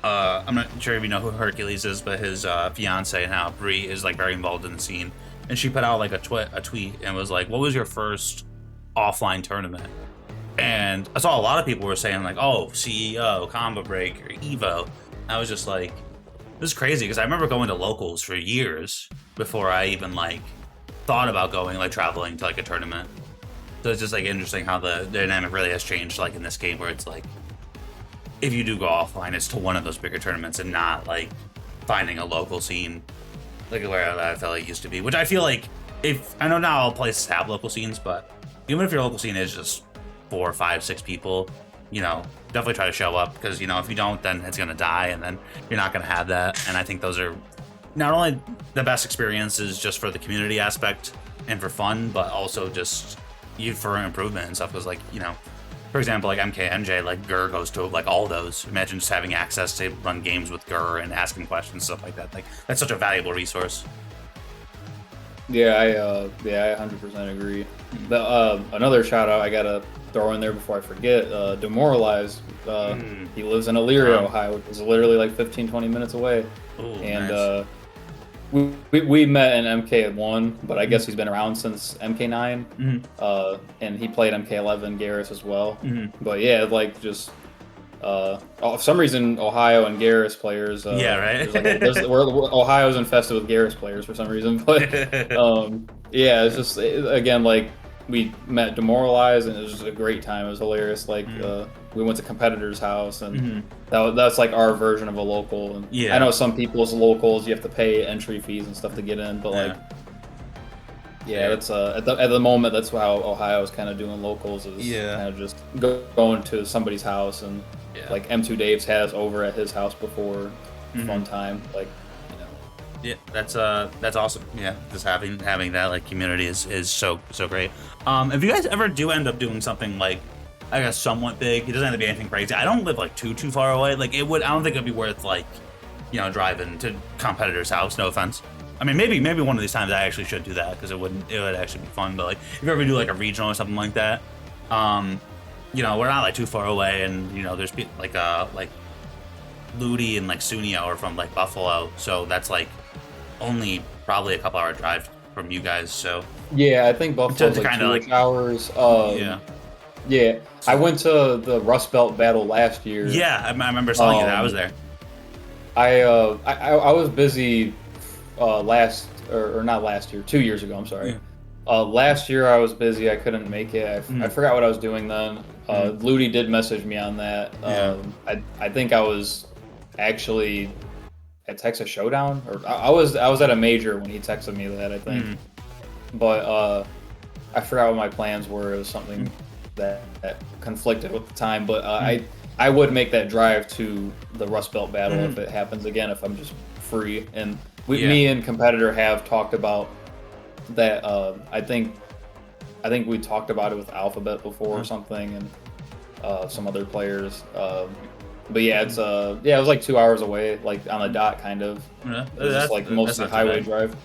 S7: not sure if you know who Hercules is, but his fiance now, Bree, is like very involved in the scene, and she put out like a tweet and was like, "What was your first offline tournament?" And I saw a lot of people were saying like, oh, CEO, Combo Breaker, Evo. I was just like, this is crazy, because I remember going to locals for years before I even like thought about going, like traveling to like a tournament. So it's just like interesting how the dynamic really has changed, like in this game, where it's like, if you do go offline, it's to one of those bigger tournaments and not like finding a local scene like where I felt like it used to be. Which I feel like, if I know not all places have local scenes, but even if your local scene is just 4, 5, 6 people, you know, definitely try to show up, because you know, if you don't, then it's gonna die, and then you're not gonna have that. And I think those are not only the best experiences just for the community aspect and for fun, but also just you for improvement and stuff. Because like, you know, for example, like MKMJ, like Gur goes to like all those. Imagine just having access to run games with Gur and asking questions, stuff like that. Like that's such a valuable resource.
S8: Yeah, I 100% agree. Another shout out I gotta throw in there before I forget. Demoralized. He lives in Elyria, Ohio, which is literally like 15-20 minutes away.
S7: Ooh,
S8: and
S7: nice.
S8: we met in MK1, but I guess he's been around since MK9. And he played MK11 Garrus as well. But yeah, like just for some reason Ohio and Garrus players.
S7: Yeah, right.
S8: Ohio's infested with Garrus players for some reason. But yeah, it's just again like we met Demoralized, and it was just a great time. It was hilarious. Like we went to competitor's house, and that's like our version of a local. And
S7: yeah,
S8: I know some people's locals you have to pay entry fees and stuff to get in, but like it's at the moment that's how Ohio is kind of doing locals, is kind of just going to somebody's house, and like M2 Dave's had us over at his house before. Fun time, like.
S7: Yeah, that's awesome. Yeah, just having that like community is so great. If you guys ever do end up doing something like, I guess, somewhat big, it doesn't have to be anything crazy. I don't live like too far away. Like I don't think it'd be worth like, you know, driving to competitor's house. No offense. I mean, maybe one of these times I actually should do that, because it would actually be fun. But like, if you ever do like a regional or something like that, you know, we're not like too far away, and you know, there's people like Ludi and like Sunio are from like Buffalo, so that's like only probably a couple hour drive from you guys. So
S8: yeah, I think Buffalo's like 2 hours. Yeah, I went to the Rust Belt battle last year.
S7: Yeah, I remember telling you that. I was there.
S8: I was busy not last year, 2 years ago. I'm sorry. Last year I was busy. I couldn't make it. I forgot what I was doing then. Ludi did message me on that. I think I was actually at Texas Showdown, or I was at a major when he texted me that, I think. But I forgot what my plans were. It was something that conflicted with the time, but I would make that drive to the Rust Belt battle if it happens again, if I'm just free. And me and competitor have talked about that. I think we talked about it with Alphabet before or something, and some other players. But yeah, it was like 2 hours away, like on the dot, kind of.
S7: Yeah,
S8: it was just like mostly highway drive.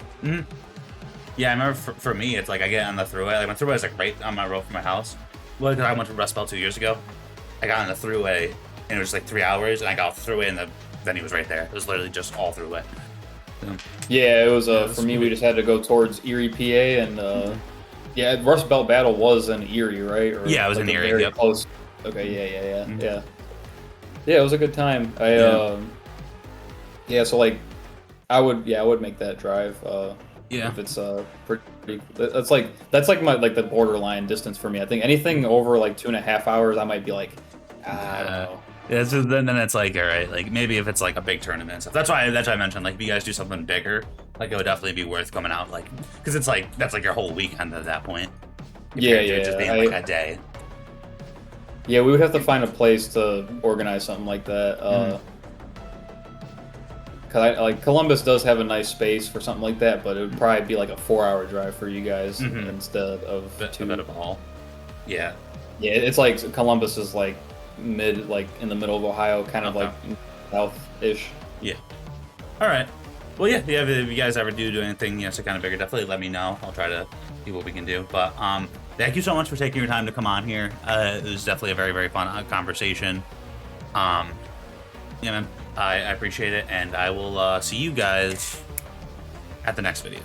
S7: Yeah, I remember for me, it's like I get on the thruway. Like my thruway is like right on my road from my house. Well, because I went to Rust Belt 2 years ago, I got on the thruway, and it was like 3 hours, and I got off the thruway, and the venue was right there. It was literally just all thruway. So,
S8: yeah, it was. For me, we just had to go towards Erie, PA, and yeah, Rust Belt battle was in Erie, right? Or
S7: yeah, it was
S8: like
S7: in Erie.
S8: Very
S7: yep.
S8: close. Okay, yeah. Yeah, it was a good time. So like, I would make that drive. If it's pretty, that's like my the borderline distance for me. I think anything over like 2.5 hours, I might be like, I don't know.
S7: Yeah, so then it's like, all right, like maybe if it's like a big tournament and stuff. That's why I mentioned, like, if you guys do something bigger, like it would definitely be worth coming out, like, because it's like that's like your whole weekend at that point. Just being like a day.
S8: Yeah, we would have to find a place to organize something like that. Cause Columbus does have a nice space for something like that, but it would probably be like a 4-hour drive for you guys instead of 2.
S7: A bit of all. Yeah.
S8: Yeah, it's like Columbus is like in the middle of Ohio, kind of like south-ish.
S7: Yeah. All right. Well, yeah. If you guys ever do anything, so kind of bigger, definitely let me know. I'll try to see what we can do. But thank you so much for taking your time to come on here. It was definitely a very, very fun conversation. Yeah, man. I appreciate it, and I will see you guys at the next video.